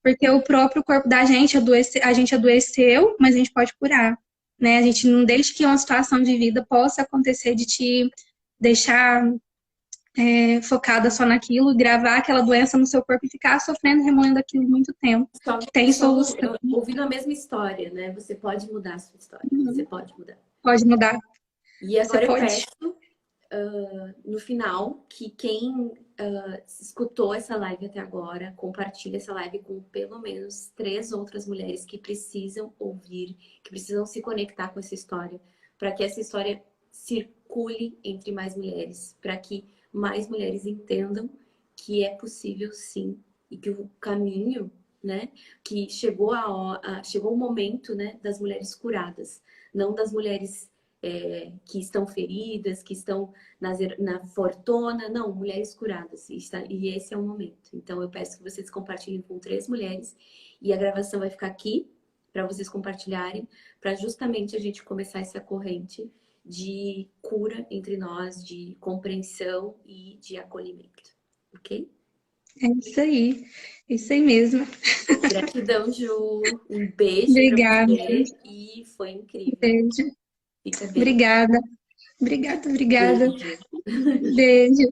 Porque o próprio corpo da gente a gente adoeceu, mas a gente pode curar, né? A gente não deixa que uma situação de vida possa acontecer de te deixar focada só naquilo, gravar aquela doença no seu corpo e ficar sofrendo, remoendo aquilo muito tempo. Tem Só solução, ouvindo a mesma história, né? Você pode mudar a sua história. Você pode mudar. pode mudar. E Você agora eu pode. peço, no final, que quem escutou essa live até agora, compartilhe essa live com pelo menos 3 outras mulheres que precisam ouvir, que precisam se conectar com essa história, para que essa história circule entre mais mulheres, para que mais mulheres entendam que é possível sim, e que o caminho, né, que chegou o momento, né, das mulheres curadas, não das mulheres que estão feridas, que estão na fortuna, não, mulheres curadas, e esse é o momento. Então eu peço que vocês compartilhem com 3 mulheres, e a gravação vai ficar aqui, para vocês compartilharem, para justamente a gente começar essa corrente de cura entre nós, de compreensão e de acolhimento, ok? É isso aí mesmo. Gratidão, Ju, um beijo para Obrigada, você, e foi incrível. beijo. Fica bem. Obrigada, obrigada, obrigada. Beijo. Beijo.